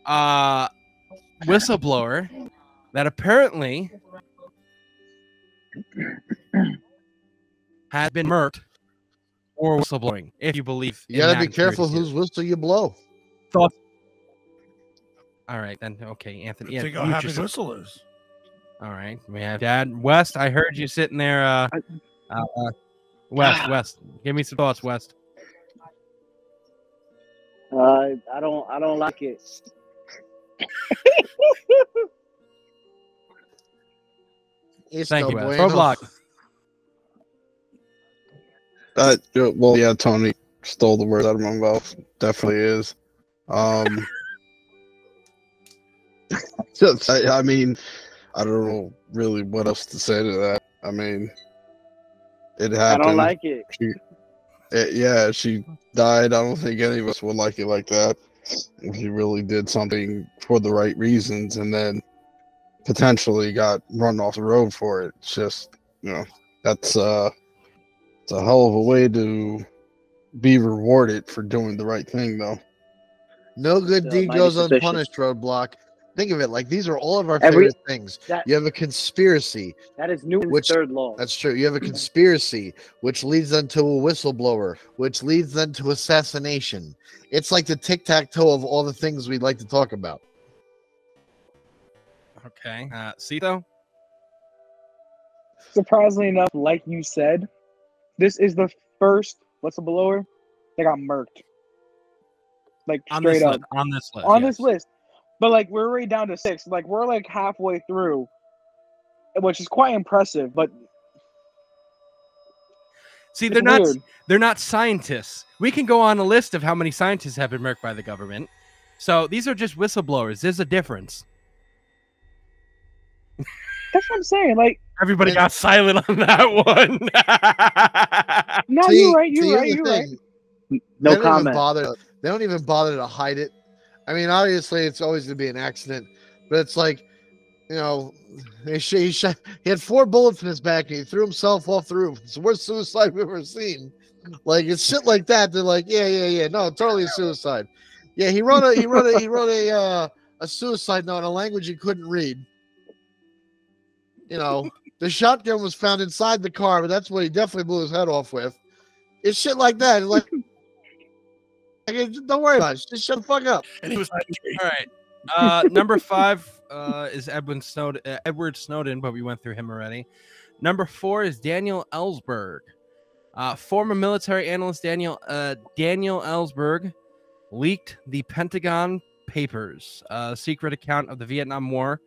whistleblower that apparently has been murked for whistleblowing, if you believe.
You gotta be careful whose whistle you blow.
Thoughts? All right, then. Okay, Anthony. Yeah,
How happy whistle is.
All right, we have Dad. West, I heard you sitting there. West, give me some thoughts, West.
I don't like it.
Thank you, West. Roblox.
Well, yeah, Tony stole the word out of my mouth. Definitely is. I mean, I don't know really what else to say to that. I mean, it happened.
I don't like it.
She died. I don't think any of us would like it like that. If she really did something for the right reasons and then potentially got run off the road for it. It's just, you know, that's it's a hell of a way to be rewarded for doing the right thing, though.
No good
So,
deed
mighty
goes
suspicious.
unpunished, Roadblock. Think of it like these are all of our
Every-
favorite things.
that-
You have a conspiracy.
That is Newton's
Which-
third law.
That's true. You have a conspiracy, which leads them to a whistleblower, which leads them to assassination. It's like the tic-tac-toe of all the things we'd like to talk about.
Okay. Cito?
Surprisingly enough, like you said, this is the first whistleblower that got murked. Like
On
straight
this
up
list. On this list.
on
yes.
this list. But like we're already down to 6. Like we're like halfway through, which is quite impressive. But
See,
it's
they're
weird.
not scientists. We can go on a list of how many scientists have been murked by the government. So these are just whistleblowers. There's a difference.
That's what I'm saying. Like,
Everybody got silent on that one.
no,
See-
you're right.
see,
You're
here's
right.
the
You're right.
thing.
No
They don't even
comment.
bother. They don't even bother to hide it. I mean, obviously, it's always going to be an accident, but it's like, you know, he had 4 bullets in his back and he threw himself off the roof. It's the worst suicide we've ever seen. Like it's shit like that. They're like, yeah, no, totally a suicide. Yeah, he wrote a suicide note in a language he couldn't read. You know, the shotgun was found inside the car, but that's what he definitely blew his head off with. It's shit like that. Like, don't worry about it. Just shut the fuck up.
And he was like,
All right. Number 5 is Edward Snowden, but we went through him already. Number 4 is Daniel Ellsberg. Former military analyst Daniel Ellsberg leaked the Pentagon Papers, a secret account of the Vietnam War,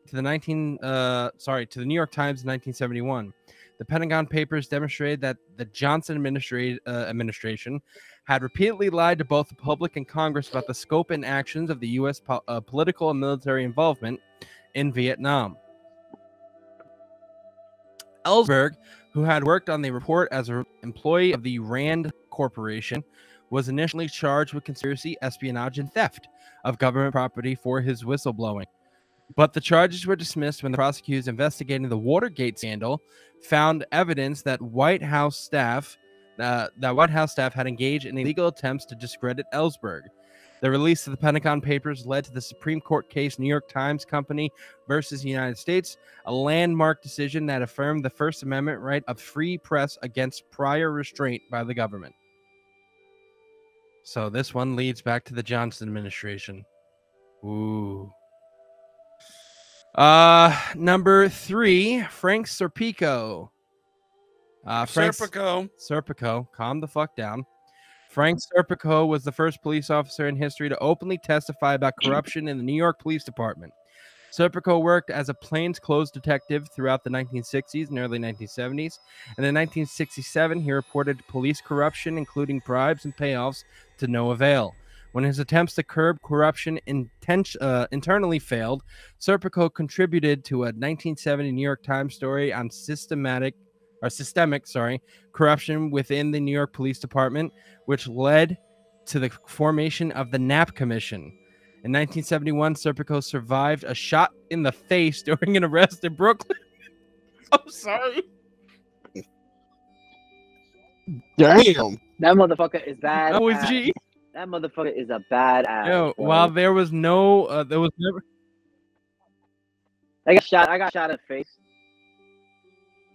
to the New York Times in 1971. The Pentagon Papers demonstrated that the Johnson administration had repeatedly lied to both the public and Congress about the scope and actions of the U.S. Political and military involvement in Vietnam. Ellsberg, who had worked on the report as an employee of the Rand Corporation, was initially charged with conspiracy, espionage, and theft of government property for his whistleblowing. But the charges were dismissed when the prosecutors investigating the Watergate scandal found evidence that White House staff had engaged in illegal attempts to discredit Ellsberg. The release of the Pentagon Papers led to the Supreme Court case New York Times Company versus the United States, a landmark decision that affirmed the First Amendment right of free press against prior restraint by the government. So this one leads back to the Johnson administration. Ooh. Number 3, Frank Serpico. Serpico, calm the fuck down. Frank Serpico was the first police officer in history to openly testify about corruption in the New York Police Department. Serpico worked as a plainclothes detective throughout the 1960s and early 1970s, and in 1967 he reported police corruption, including bribes and payoffs, to no avail. When his attempts to curb corruption internally failed, Serpico contributed to a 1970 New York Times story on systemic corruption within the New York Police Department, which led to the formation of the Knapp Commission. In 1971, Serpico survived a shot in the face during an arrest in Brooklyn. I'm sorry.
Damn.
That motherfucker is bad.
OG.
That motherfucker is a bad ass.
Yo,
bro.
while there was no, there was never.
I got shot in the face.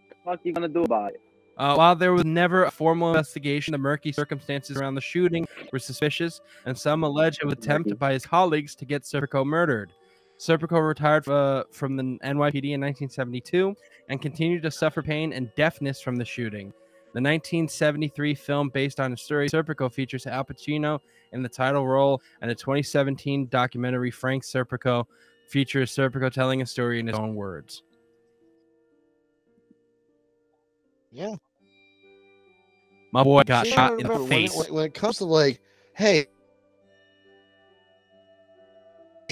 What the fuck you gonna do about it?
While there was never a formal investigation, the murky circumstances around the shooting were suspicious, and some allege an attempt by his colleagues to get Serpico murdered. Serpico retired from the NYPD in 1972 and continued to suffer pain and deafness from the shooting. The 1973 film based on his story, Serpico, features Al Pacino in the title role, and the 2017 documentary, Frank Serpico, features Serpico telling a story in his own words.
Yeah.
My boy got
See,
shot in the
remember,
face.
when it comes to like, hey,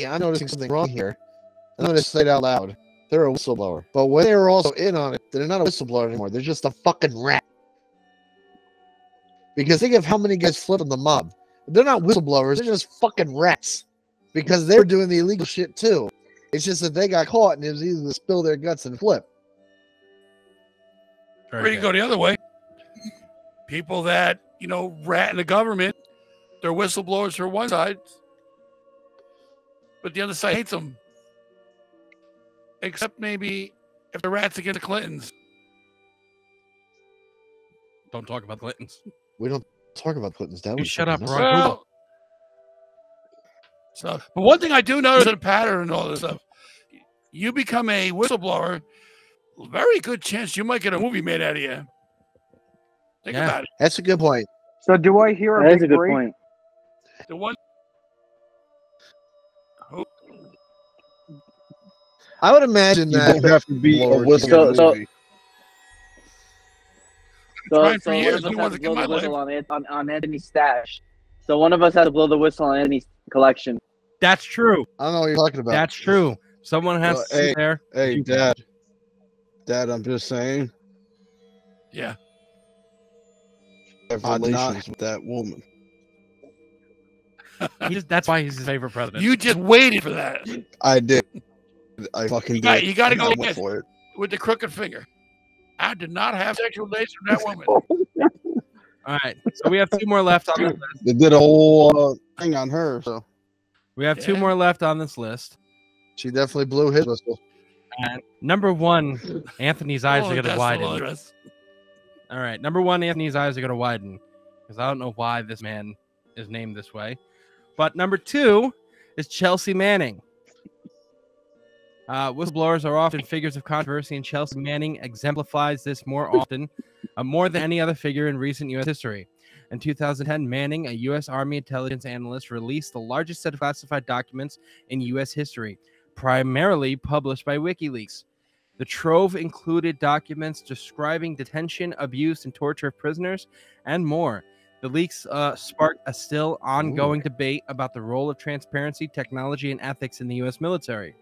I'm noticing something wrong here. I'm going to say it out loud. They're a whistleblower. But when they were also in on it, they're not a whistleblower anymore. They're just a fucking rat. Because think of how many guys flip on the mob. They're not whistleblowers. They're just fucking rats. Because they're doing the illegal shit too. It's just that they got caught, and it was easy to spill their guts and flip.
Or you go the other way. People that, rat in the government, they're whistleblowers for one side, but the other side hates them. Except maybe if the rats against the Clintons.
Don't talk about Clintons.
We don't talk about Clintons. That was
shut up,
something
Ron.
else.
Well, so, but one thing I do notice in a pattern and all this stuff, you become a whistleblower, very good chance you might get a movie made out of you. Think about it.
That's a good point.
So do I hear
That
a
is a
big
good
break?
point.
The one.
I would imagine
You
that
don't have to be a
Lord,
whistle
so-
movie.
Trying for
one
years,
of us
who
has
wants
to
to get
blow
my
the whistle
life?
on Anthony's stash. So one of us has to blow the whistle on Anthony's collection.
That's true.
I don't know what you're talking about.
That's true. Someone has to sit there.
Hey, Dad. Dad, I'm just saying.
Yeah.
I have
I'm not-
relations with that woman.
That's why he's his favorite president.
You just waited for that
I did. I fucking
got-
did.
you gotta
and
go
I went
again.
for it.
with the crooked finger. I did not have sexual relations with that woman.
All right. So we have two more left on the list.
They did a whole thing on her. So
We have two
Yeah.
more left on this list.
She definitely blew his whistle.
And number one, Anthony's eyes are going to
that's the
widen.
address.
All right. Number one, Anthony's eyes are going to widen because I don't know why this man is named this way. But number two is Chelsea Manning. Whistleblowers are often figures of controversy, and Chelsea Manning exemplifies this more often, more than any other figure in recent U.S. history. In 2010, Manning, a U.S. Army intelligence analyst, released the largest set of classified documents in U.S. history, primarily published by WikiLeaks. The trove included documents describing detention, abuse, and torture of prisoners, and more. The leaks sparked a still ongoing debate about the role of transparency, technology, and ethics in the U.S. military.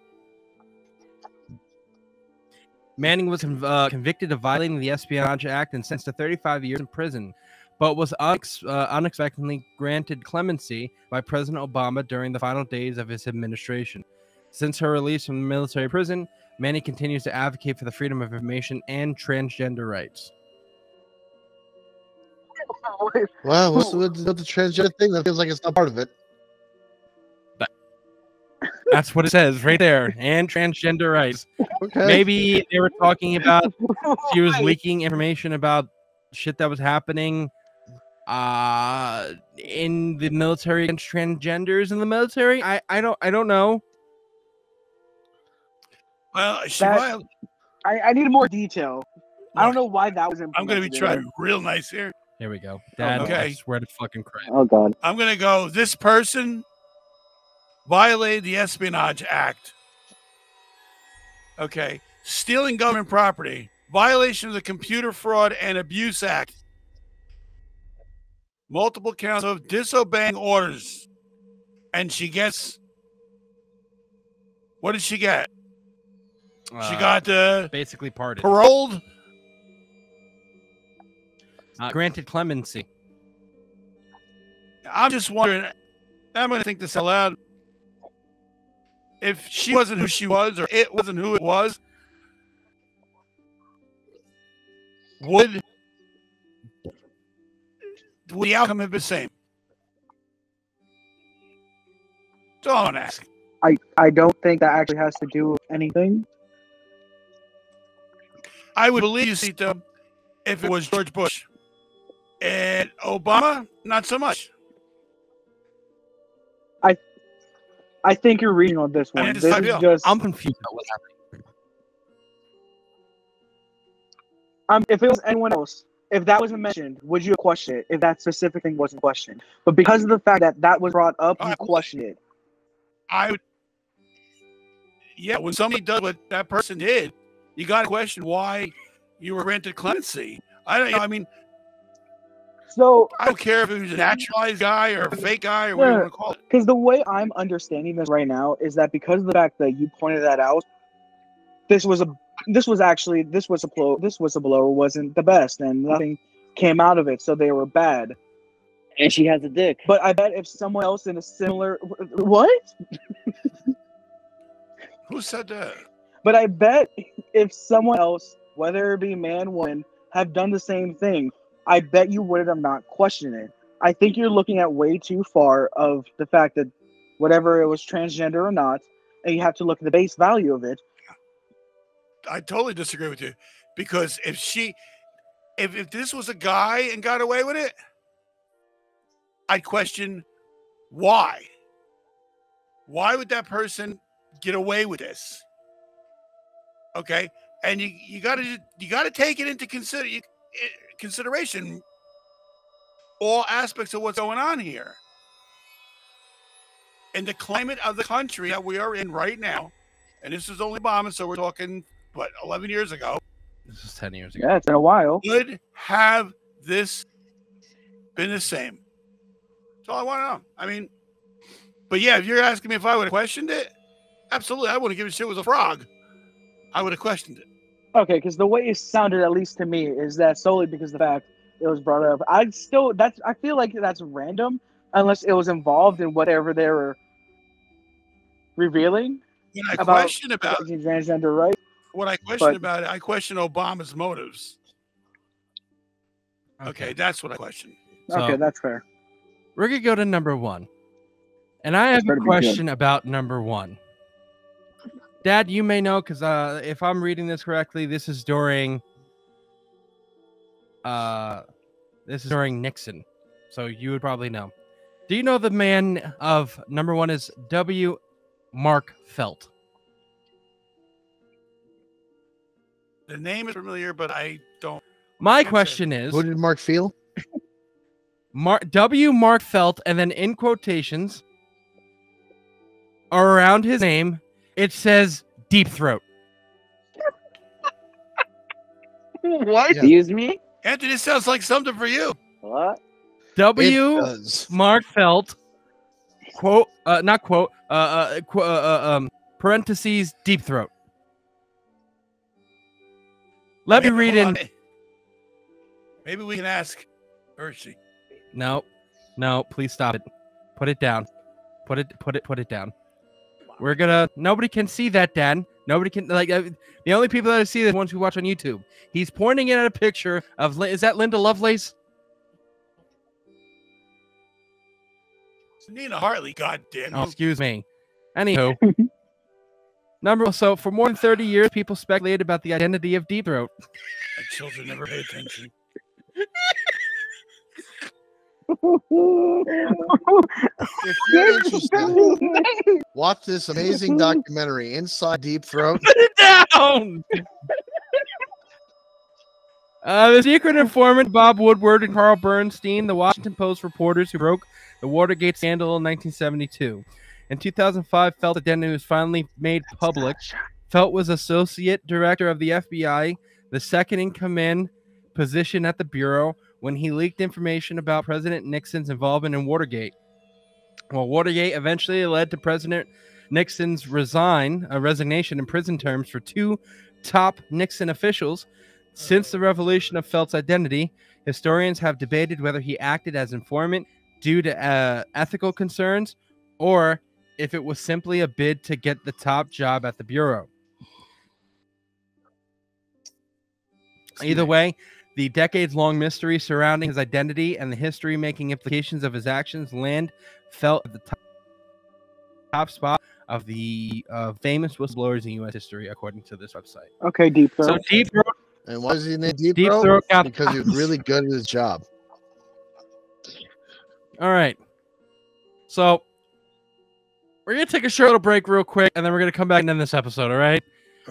Manning was convicted of violating the Espionage Act and sentenced to 35 years in prison, but was unexpectedly granted clemency by President Obama during the final days of his administration. Since her release from the military prison, Manning continues to advocate for the freedom of information and transgender rights.
Wow, what's the transgender thing? That feels like it's not part of it.
That's what it says right there. And transgender rights.
Okay.
Maybe they were talking about she was leaking information about shit that was happening in the military against transgenders in the military. I don't know.
Well,
I need more detail. I don't know why that was
I'm going to be
implemented in
trying
there.
real nice here.
Here we go. Dad,
Okay.
I swear to fucking Christ.
Oh God.
I'm going to go, this person violated the Espionage Act. Okay. Stealing government property. Violation of the Computer Fraud and Abuse Act. Multiple counts of disobeying orders. And she gets... What did she get? She got
basically pardoned.
paroled.
Granted clemency.
I'm just wondering, I'm going to think this out loud. If she wasn't who she was, or it wasn't who it was, would the outcome have been the same? That's all I'm asking.
I don't think that actually has to do with anything.
I would believe you, Sito, if it was George Bush. And Obama, not so much.
I think you're reading on this one.
it's
This
not
is
real.
just.
I'm confused about what happened.
If it was anyone else, if that wasn't mentioned, would you have questioned it? If that specific thing wasn't questioned, but because of the fact that that was brought up, you questioned it.
I would. Yeah, when somebody does what that person did, you got to question why you were granted clemency. I mean,
So
I don't care if it was a naturalized guy or a fake guy or whatever you want to call it.
because the way I'm understanding this right now is that because of the fact that you pointed that out, this whistleblower wasn't the best, and nothing came out of it, so they were bad.
And she has a dick.
But I bet if someone else in a similar what?
Who said that?
But I bet if someone else, whether it be man, woman, have done the same thing, I bet you would have not questioned it. I think you're looking at way too far of the fact that whatever it was transgender or not, and you have to look at the base value of it.
I totally disagree with you, because if this was a guy and got away with it, I'd question why. Why would that person get away with this? Okay, and you gotta take it into consideration all aspects of what's going on here. In the climate of the country that we are in right now, and this is only bombing, so we're talking, what, 11 years ago?
This is 10 years ago.
Yeah, it's been a while.
Would have this been the same? That's all I want to know. I mean, but yeah, if you're asking me if I would have questioned it, absolutely. I wouldn't give a shit it was a frog. I would have questioned it.
Okay, because the way it sounded, at least to me, is that solely because of the fact it was brought up. I feel like that's random unless it was involved in whatever they were revealing.
When I question about
transgender, right?
What I question about it, I question Obama's motives. Okay, that's what I question.
Okay, that's fair.
We're gonna go to number 1, and I have a question about number 1. Dad, you may know, because if I'm reading this correctly, this is during Nixon, so you would probably know. Do you know the man of number 1 is W. Mark Felt?
The name is familiar, but I don't.
My question is,
who did Mark feel?
W. Mark Felt, and then in quotations around his name, it says Deep Throat.
What? Excuse me?
Anthony, this sounds like something for you.
What?
W. Mark Felt, quote, not quote, parentheses, Deep Throat. Let me read in.
Maybe we can ask Hershey.
No, please stop it. Put it down. Put it down. We're gonna. Nobody can see that, Dan. Nobody can the only people that see this are the ones who watch on YouTube. He's pointing at a picture of. Is that Linda Lovelace?
It's Nina Hartley. Goddamn.
Oh, excuse me. Anywho, so for more than 30 years, people speculated about the identity of Deep Throat.
My children never pay attention.
If you're interested, watch this amazing documentary, Inside Deep Throat.
Put it down! The secret informant Bob Woodward and Carl Bernstein, the Washington Post reporters who broke the Watergate scandal in 1972. In 2005, Felt's identity was finally made public. Felt was associate director of the FBI, the second-in-command position at the Bureau, when he leaked information about President Nixon's involvement in Watergate. Well, Watergate eventually led to President Nixon's resignation and prison terms for 2 top Nixon officials. Since the revelation of Felt's identity, historians have debated whether he acted as informant due to ethical concerns or if it was simply a bid to get the top job at the Bureau. Either way, the decades-long mystery surrounding his identity and the history-making implications of his actions land Felt at the top spot of the famous whistleblowers in U.S. history, according to this website.
Okay, Deep Throat.
So Deep Throat.
And why is he named Deep
Throat?
Throat? Because he was really good at his job.
All right. So we're going to take a short little break real quick, and then we're going to come back and end this episode, all right?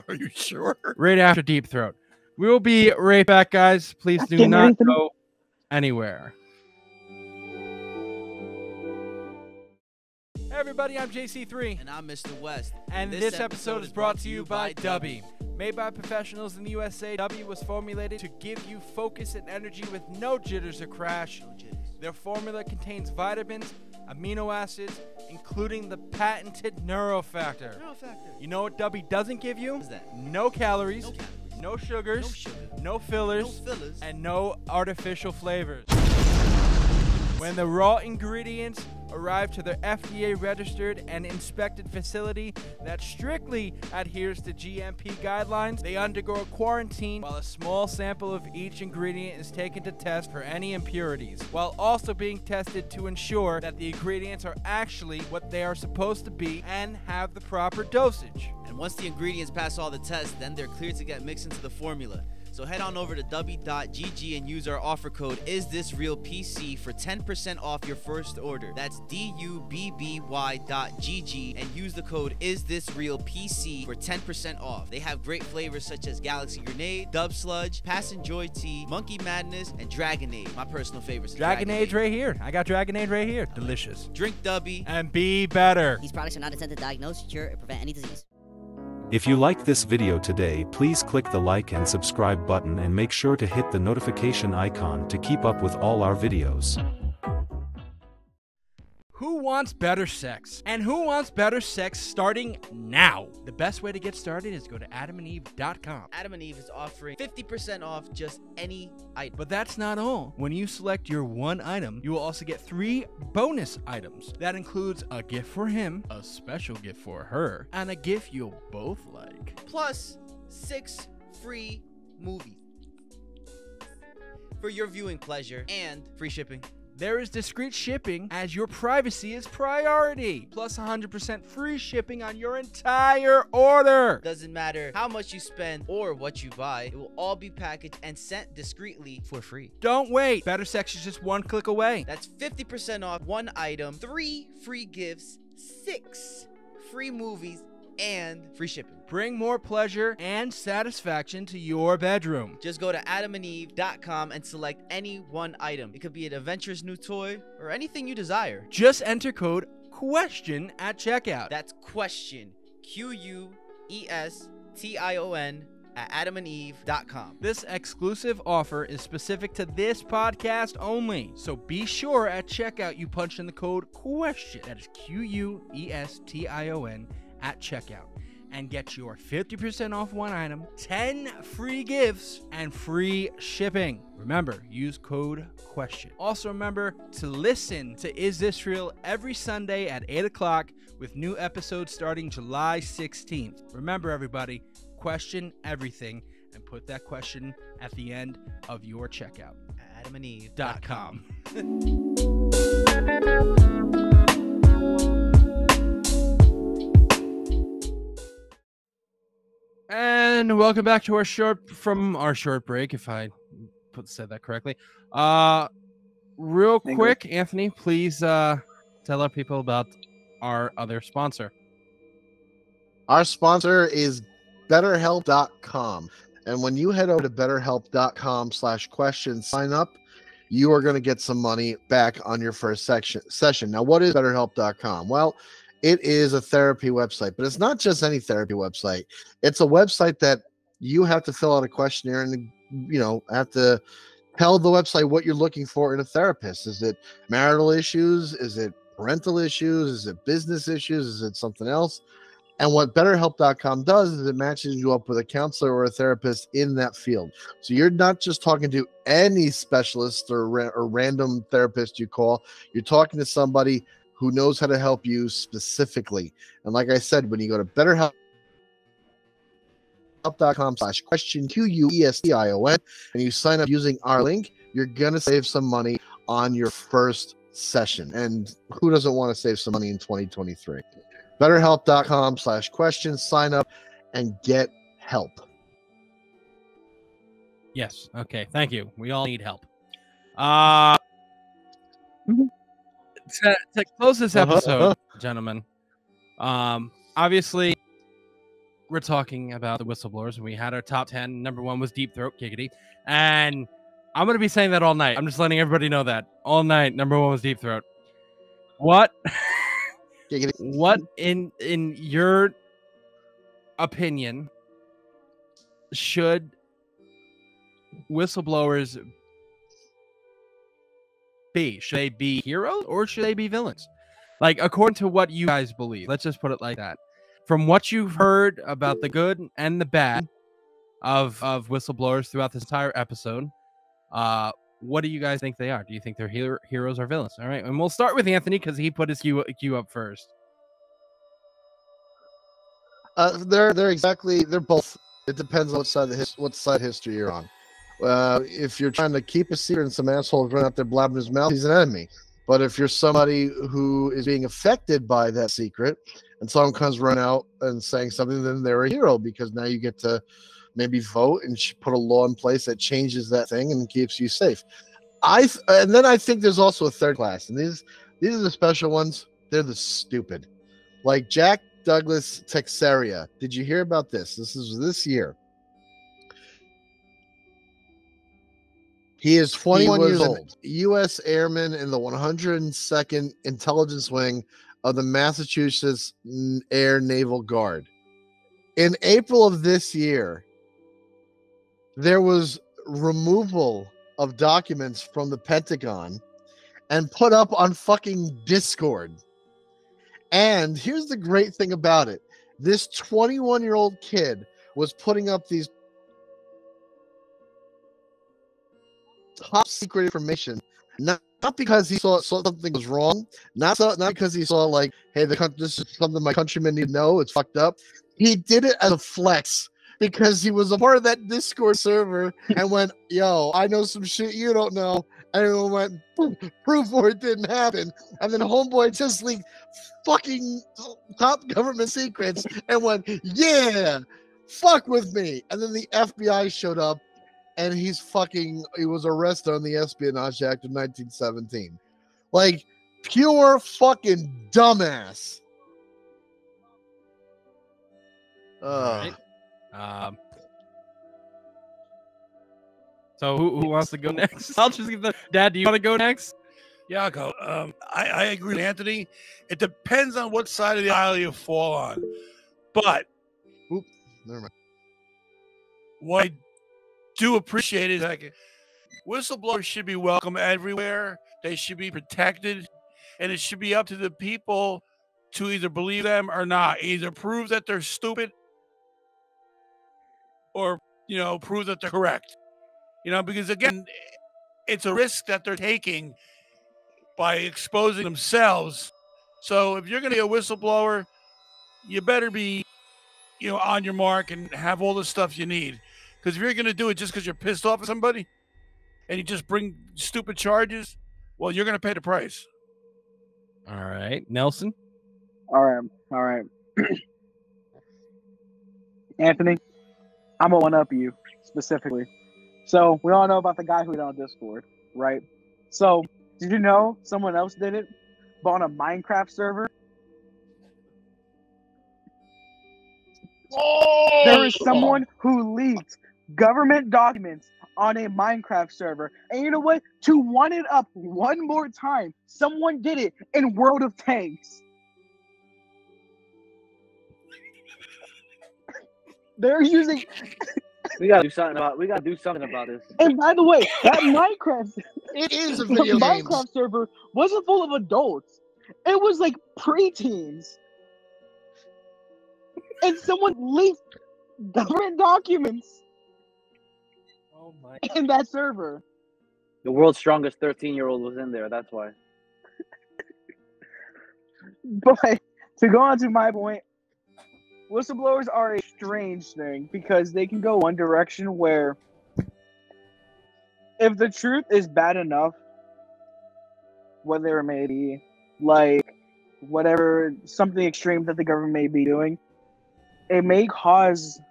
Are you sure?
Right after Deep Throat. We will be right back, guys. Please do not go anywhere. Hey everybody, I'm JC3.
And I'm Mr. West.
And this episode is brought to you by Dubby. Made by professionals in the USA, Dubby was formulated to give you focus and energy with no jitters or crash. Their formula contains vitamins, amino acids, including the patented Neurofactor. You know what Dubby doesn't give you?
What is that?
No calories, no sugars, no fillers, and no artificial flavors. When the raw ingredients arrive to their FDA registered and inspected facility that strictly adheres to GMP guidelines. They undergo a quarantine while a small sample of each ingredient is taken to test for any impurities, while also being tested to ensure that the ingredients are actually what they are supposed to be and have the proper dosage.
And once the ingredients pass all the tests, then they're cleared to get mixed into the formula. So head on over to w.gg and use our offer code IsThisRealPC for 10% off your first order. That's DUBBY.GG and use the code IsThisRealPC for 10% off. They have great flavors such as Galaxy Grenade, Dub Sludge, Passion Joy Tea, Monkey Madness, and Dragonade. My personal favorites.
Dragonade right here. I got Dragonade right here. Delicious.
Drink Dubby
and be better.
These products are not intended to diagnose, cure, or prevent any disease.
If you liked this video today, please click the like and subscribe button and make sure to hit the notification icon to keep up with all our videos.
Who wants better sex? And who wants better sex starting now? The best way to get started is go to adamandeve.com.
Adam and Eve is offering 50% off just any item.
But that's not all. When you select your one item, you will also get 3 bonus items. That includes a gift for him, a special gift for her, and a gift you'll both like.
Plus 6 free movies for your viewing pleasure and free shipping.
There is discreet shipping as your privacy is priority. Plus 100% free shipping on your entire order.
Doesn't matter how much you spend or what you buy, it will all be packaged and sent discreetly for free.
Don't wait. Better sex is just one click away.
That's 50% off one item, 3 free gifts, 6 free movies, and free shipping.
Bring more pleasure and satisfaction to your bedroom.
Just go to adamandeve.com and select any one item. It could be an adventurous new toy or anything you desire.
Just enter code QUESTION at checkout.
That's question, QUESTION at adamandeve.com.
This exclusive offer is specific to this podcast only. So be sure at checkout you punch in the code QUESTION. That is QUESTION at checkout and get your 50% off one item, 10 free gifts, and free shipping. Remember, use code QUESTION. Also remember to listen to Is This Real every Sunday at 8 o'clock with new episodes starting July 16th. Remember everybody, question everything and put that question at the end of your checkout.
adamandeve.com.
And welcome back to our short break, if I said that correctly. Real quick, Anthony, please tell our people about our other sponsor.
Our sponsor is BetterHelp.com. And when you head over to BetterHelp.com/questions, sign up, you are going to get some money back on your first session. Now, what is BetterHelp.com? Well, it is a therapy website, but it's not just any therapy website. It's a website that you have to fill out a questionnaire and, have to tell the website what you're looking for in a therapist. Is it marital issues? Is it parental issues? Is it business issues? Is it something else? And what BetterHelp.com does is it matches you up with a counselor or a therapist in that field. So you're not just talking to any specialist or random therapist you call. You're talking to somebody who knows how to help you specifically. And like I said, when you go to BetterHelp.com/question, QUESTION, and you sign up using our link, you're going to save some money on your first session. And who doesn't want to save some money in 2023? BetterHelp.com/question, sign up and get help.
Yes. Okay. Thank you. We all need help. To close this episode, gentlemen, obviously we're talking about the whistleblowers, and we had our top 10. Number 1 was Deep Throat, Giggity, and I'm going to be saying that all night. I'm just letting everybody know that all night. Number 1 was Deep Throat. What? What in your opinion should whistleblowers be? Should they be heroes or should they be villains? Like, according to what you guys believe. Let's just put it like that. From what you've heard about the good and the bad of whistleblowers throughout this entire episode, What do you guys think they are? Do you think they're heroes or villains? All right, and we'll start with Anthony because he put his cue up first.
They're both. It depends on what side of history you're on. If you're trying to keep a secret and some asshole run out there blabbing his mouth, he's an enemy. But if you're somebody who is being affected by that secret and someone comes run out and saying something, then they're a hero because now you get to maybe vote and put a law in place that changes that thing and keeps you safe. And then I think there's also a third class, and these are the special ones. They're the stupid, like Jack Douglas Teixeira. Did you hear about this? This is this year. He is 21 years old, U.S. airman in the 102nd Intelligence Wing of the Massachusetts Air Naval Guard. In April of this year, there was removal of documents from the Pentagon and put up on fucking Discord. And here's the great thing about it. This 21-year-old kid was putting up these top secret information, not because he saw something was wrong, not because he saw like, hey, this is something my countrymen need to know. It's fucked up. He did it as a flex because he was a part of that Discord server and went, yo, I know some shit you don't know. And everyone went, proof or it didn't happen. And then homeboy just leaked fucking top government secrets and went, yeah, fuck with me. And then the FBI showed up and he was arrested on the Espionage Act of 1917. Like, pure fucking dumbass.
Right. So who wants to go next? I'll just give the Dad. Do you want to go next?
Yeah, I'll go. I agree with Anthony. It depends on what side of the aisle you fall on. But
never mind.
What I do appreciate is like whistleblowers should be welcome everywhere. They should be protected, and it should be up to the people to either believe them or not. Either prove that they're stupid, or prove that they're correct. Because again, it's a risk that they're taking by exposing themselves. So if you're going to be a whistleblower, you better be, on your mark and have all the stuff you need. Because if you're going to do it just because you're pissed off at somebody and you just bring stupid charges, well, you're going to pay the price.
All right. Nelson?
All right. Anthony, I'm going to one-up you specifically. So we all know about the guy who did on Discord, right? So did you know someone else did it, but on a Minecraft server?
Oh!
There is someone who leaked government documents on a Minecraft server. And you know what? To one it up one more time, someone did it in World of Tanks. They're using...
We gotta do something about this.
And by the way, that Minecraft
it is a video
Minecraft
games.
server wasn't full of adults. It was like preteens. And someone leaked government documents in that server.
The world's strongest 13-year-old was in there, that's why.
But to go on to my point, whistleblowers are a strange thing because they can go one direction where if the truth is bad enough, whatever it may be, like whatever, something extreme that the government may be doing, it may cause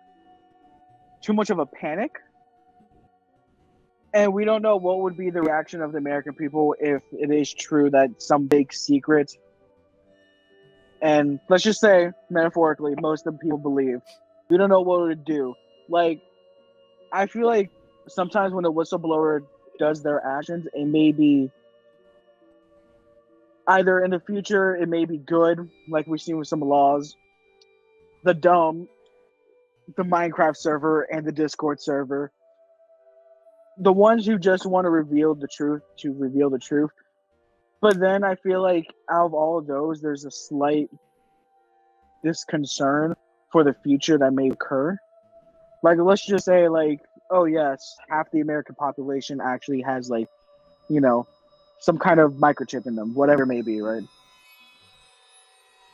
too much of a panic. And we don't know what would be the reaction of the American people if it is true that some big secret, and let's just say, metaphorically, most of the people believe. We don't know what it would do. Like, I feel like sometimes when a whistleblower does their actions, it may be either in the future, it may be good, like we've seen with some laws, the Minecraft server, and the Discord server. The ones who just want to reveal the truth. But then I feel like out of all of those, there's a slight disconcern for the future that may occur. Like, let's just say, like, oh yes, half the American population actually has like some kind of microchip in them, whatever it may be, right?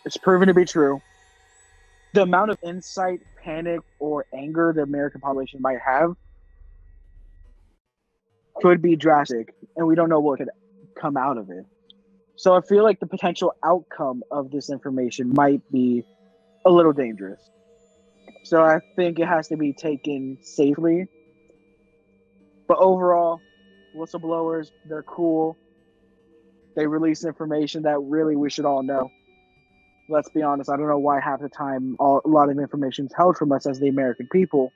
It's proven to be true. The amount of insight, panic, or anger the American population might have could be drastic, and we don't know what could come out of it. So I feel like the potential outcome of this information might be a little dangerous. So I think it has to be taken safely. But overall, whistleblowers, they're cool. They release information that really we should all know. Let's be honest, I don't know why half the time a lot of information is held from us as the American people,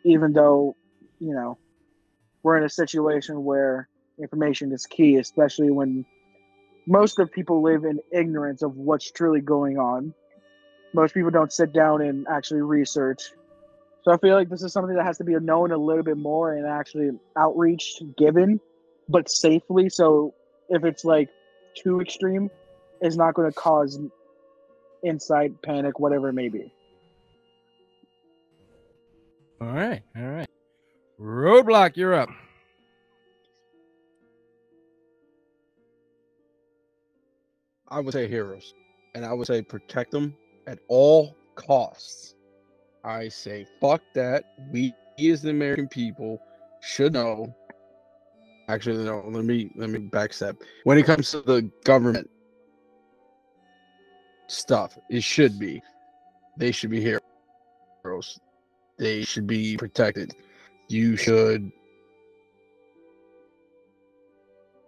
even though, we're in a situation where information is key, especially when most of people live in ignorance of what's truly going on. Most people don't sit down and actually research. So I feel like this is something that has to be known a little bit more and actually outreach given, but safely. So if it's like too extreme, it's not going to cause insight, panic, whatever it may be.
All right. Roadblock, you're up.
I would say heroes, and I would say protect them at all costs. I say fuck that. We as the American people should know. Actually, no. Let me backstep. When it comes to the government stuff, they should be heroes. They should be protected. You should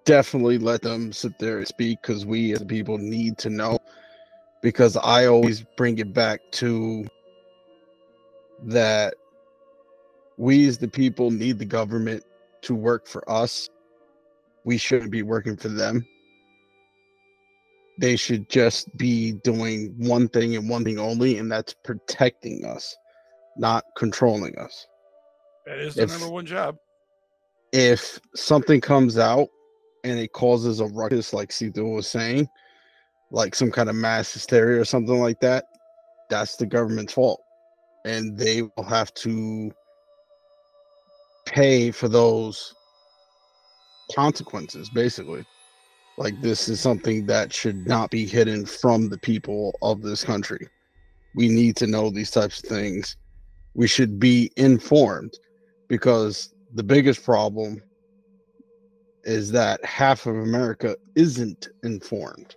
definitely let them sit there and speak, because we as the people need to know. Because I always bring it back to that we as the people need the government to work for us. We shouldn't be working for them. They should just be doing one thing and one thing only, and that's protecting us, not controlling us.
That is the number one job.
If something comes out and it causes a ruckus, like Sito was saying, like some kind of mass hysteria or something like that, that's the government's fault. And they will have to pay for those consequences, basically. Like, this is something that should not be hidden from the people of this country. We need to know these types of things. We should be informed, because the biggest problem is that half of America isn't informed.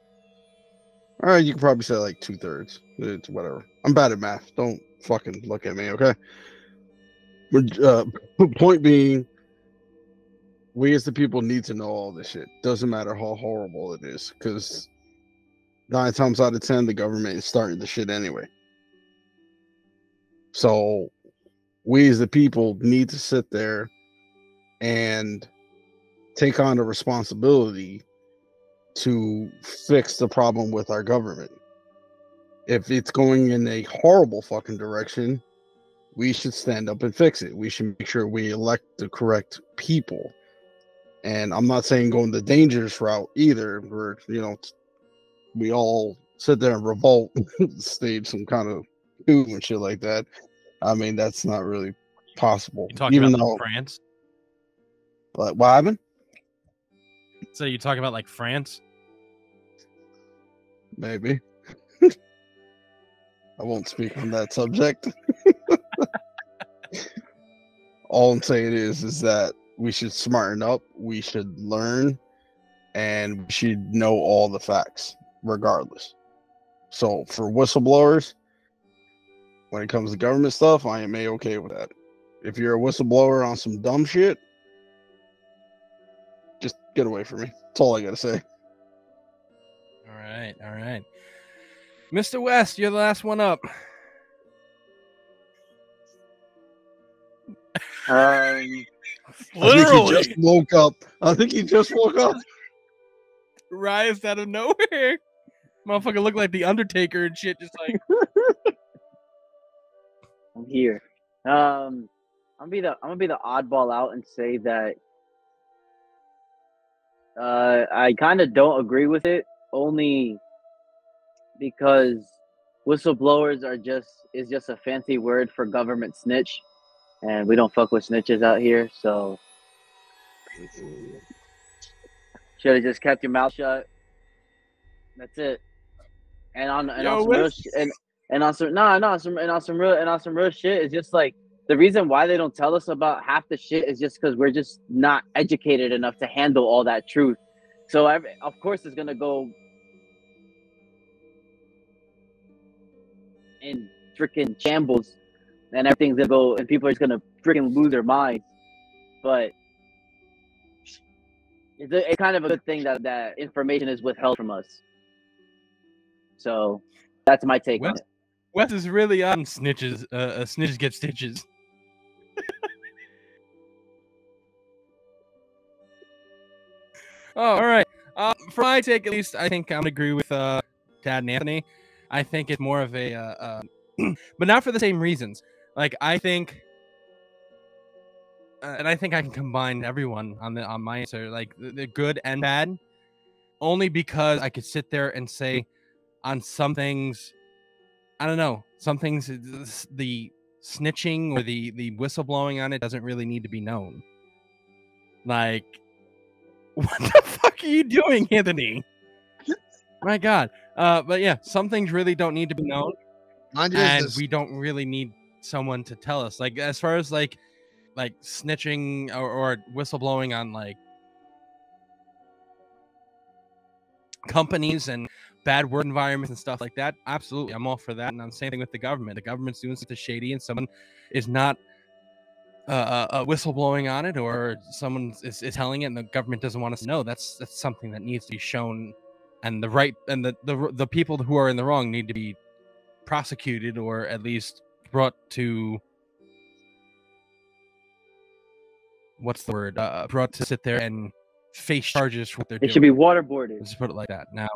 All right, you can probably say like 2/3. It's whatever. I'm bad at math. Don't fucking look at me, okay? Point being, we as the people need to know all this shit. Doesn't matter how horrible it is, because 9 times out of 10, the government is starting the shit anyway. So we as the people need to sit there and take on the responsibility to fix the problem with our government. If it's going in a horrible fucking direction, we should stand up and fix it. We should make sure we elect the correct people. And I'm not saying going the dangerous route either, where, we all sit there and revolt, stage some kind of coup and shit like that. I mean, that's not really possible.
You talking about like France?
What happened?
So you talking about like France?
Maybe. I won't speak on that subject. All I'm saying is that we should smarten up, we should learn, and we should know all the facts, regardless. So for whistleblowers, when it comes to government stuff, I am okay with that. If you're a whistleblower on some dumb shit, just get away from me. That's all I gotta say.
All right. Mr. West, you're the last one up.
Literally.
I think he just woke up.
Rise out of nowhere. Motherfucker look like the Undertaker and shit, just like.
I'm here. I'm gonna be the oddball out and say that I kind of don't agree with it, only because whistleblowers is just a fancy word for government snitch, and we don't fuck with snitches out here. So Should have just kept your mouth shut. That's it. And on some real shit, and on some real shit, it's just like the reason why they don't tell us about half the shit is just because we're just not educated enough to handle all that truth. So of course it's gonna go in freaking shambles, and everything's gonna go, and people are just gonna freaking lose their minds. But it's kind of a good thing that information is withheld from us. So that's my take on it.
Wes is really on snitches. Snitches get stitches. Oh, all right. For my take, at least, I think I'm gonna agree with Dad and Anthony. I think it's more of a, but not for the same reasons. Like I think, and I think I can combine everyone on my answer, like the good and bad, only because I could sit there and say, on some things, I don't know, some things the snitching or the whistleblowing on it doesn't really need to be known. Like, what the fuck are you doing, Anthony? My God. But yeah, some things really don't need to be known, and we don't really need someone to tell us. Like, as far as like snitching or whistleblowing on like companies and bad work environments and stuff like that, absolutely, I'm all for that. And I'm the same thing with the government. The government's doing something shady, and someone is not whistleblowing on it, or someone is telling it, and the government doesn't want us to know. That's something that needs to be shown, and the people who are in the wrong need to be prosecuted, or at least brought to brought to sit there and face charges for what they're doing.
It should be waterboarded.
Let's put it like that. Now,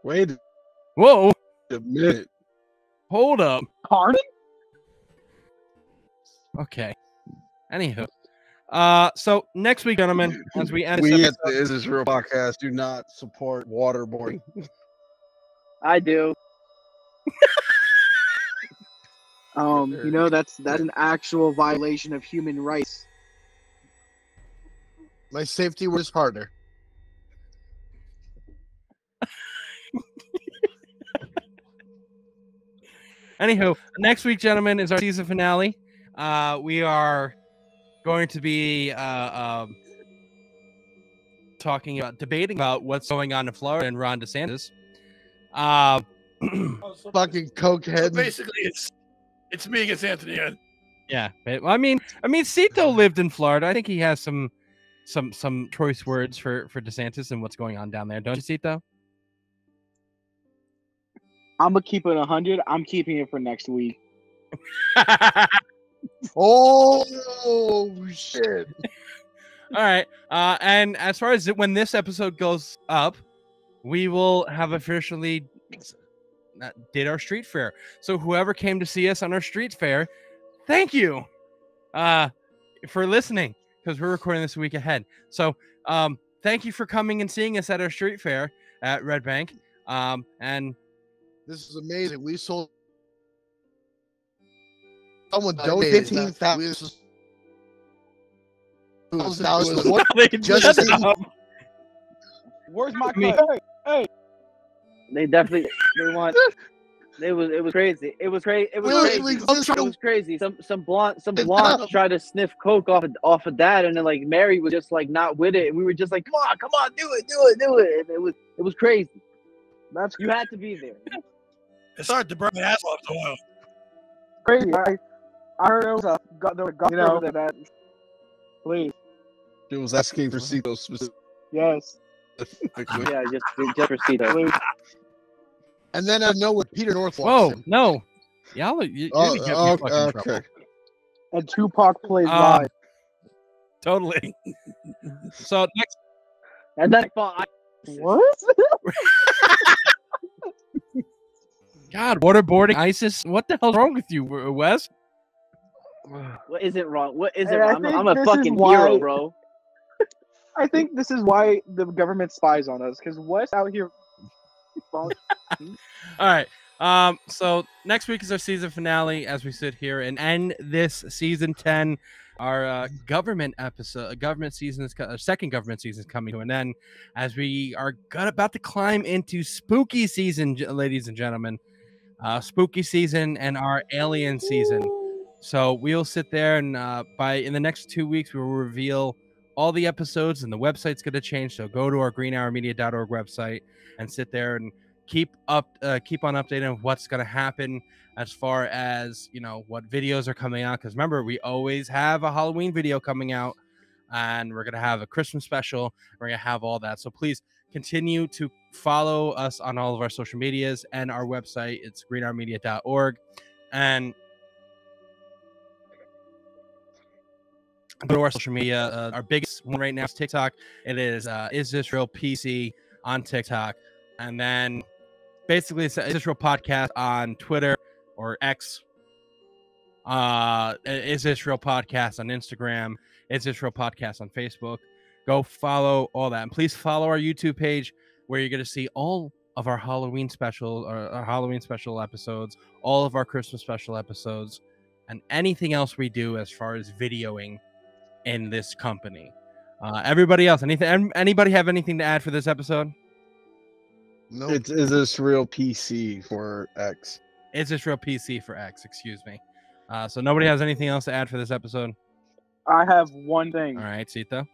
wait.
Whoa.
A minute.
Hold up.
Pardon?
Okay. Anywho, so next week, gentlemen, as we end
we
this
at the Is This Real podcast do not support waterboarding.
I do.
You know, that's an actual violation of human rights.
My safety word is harder.
Anywho, next week, gentlemen, is our season finale. We are going to be debating about what's going on in Florida and Ron DeSantis.
Fucking cokehead.
So basically, it's me against Anthony.
Yeah, I mean, Cito lived in Florida. I think he has some choice words for DeSantis and what's going on down there, don't you, Cito?
I'm gonna keep it 100. I'm keeping it for next week.
Oh shit!
All right, and as far as when this episode goes up, we will have officially did our street fair. So whoever came to see us on our street fair, thank you for listening, because we're recording this a week ahead. So thank you for coming and seeing us at our street fair at Red Bank. And
this is amazing. We sold. Someone donated 15,000.
Where's my cut? Hey.
They definitely want. It was crazy. It was crazy. It was crazy. Some blonde tried to sniff coke off of that, and then like Mary was just like not with it, and we were just like, come on, do it. And it was crazy. You had to be there.
It's hard to burn the ass off the oil.
Crazy. I heard there was a that. Please.
It was asking for Cito specifically.
Yes.
Yeah, just for Cito.
And then I know what Peter North walks
Whoa,
in.
no. Y'all are you get me fucking trouble.
And Tupac plays live.
Totally. So next.
And then
what?
God, waterboarding ISIS. What the hell's wrong with you, Wes?
What isn't wrong? What isn't wrong? I'm a fucking hero, bro.
I think this is why the government spies on us, because Wes out here.
All right. So next week is our season finale as we sit here and end this season 10, our government episode, government season is second government season is coming to an end, as we are about to climb into spooky season, ladies and gentlemen. Spooky season and our alien season. So we'll sit there and in the next 2 weeks we will reveal all the episodes, and the website's going to change. So go to our greenhourmedia.org website and sit there and keep on updating of what's going to happen as far as, you know, what videos are coming out. Because remember, we always have a Halloween video coming out, and we're going to have a Christmas special. We're going to have all that. So please continue to follow us on all of our social medias and our website. It's greenhourmedia.org. And go to our social media. Our biggest one right now is TikTok. It is This Real PC on TikTok. And then basically it's Is This Real Podcast on Twitter or X. Is This Real Podcast on Instagram. Is This Real Podcast on Facebook. Go follow all that. And please follow our YouTube page, where you're going to see all of our Halloween special or our Halloween special episodes, all of our Christmas special episodes, and anything else we do as far as videoing in this company. Everybody else, anybody have anything to add for this episode?
No. Is This Real PC for X?
Is This Real PC for X? Excuse me. So nobody has anything else to add for this episode?
I have one thing.
All right, Sita.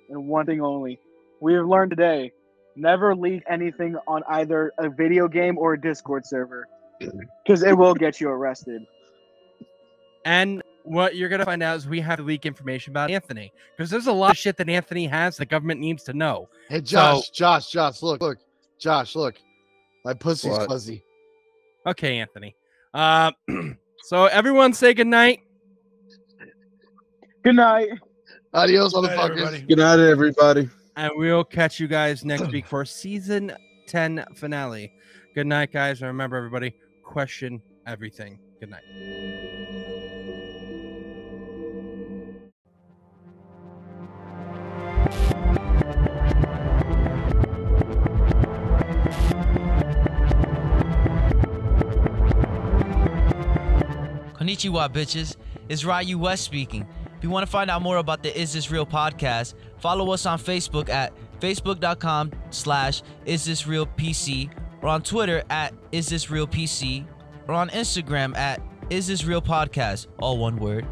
And one thing only. We have learned today: never leak anything on either a video game or a Discord server, because it will get you arrested.
And what you're going to find out is we have to leak information about Anthony, because there's a lot of shit that Anthony has the government needs to know.
Hey, Josh, look. Josh, look. My pussy's fuzzy.
Okay, Anthony. So everyone say goodnight.
Good night.
Adios, motherfuckers.
Good night, everybody.
And we'll catch you guys next week for season 10 finale. Good night, guys. And remember, everybody, question everything. Good night.
Konnichiwa, bitches. It's Ryu West speaking. If you want to find out more about the Is This Real podcast, follow us on Facebook at facebook.com/isthisrealpc, or on Twitter at isthisrealpc, or on Instagram at isthisrealpodcast, all one word.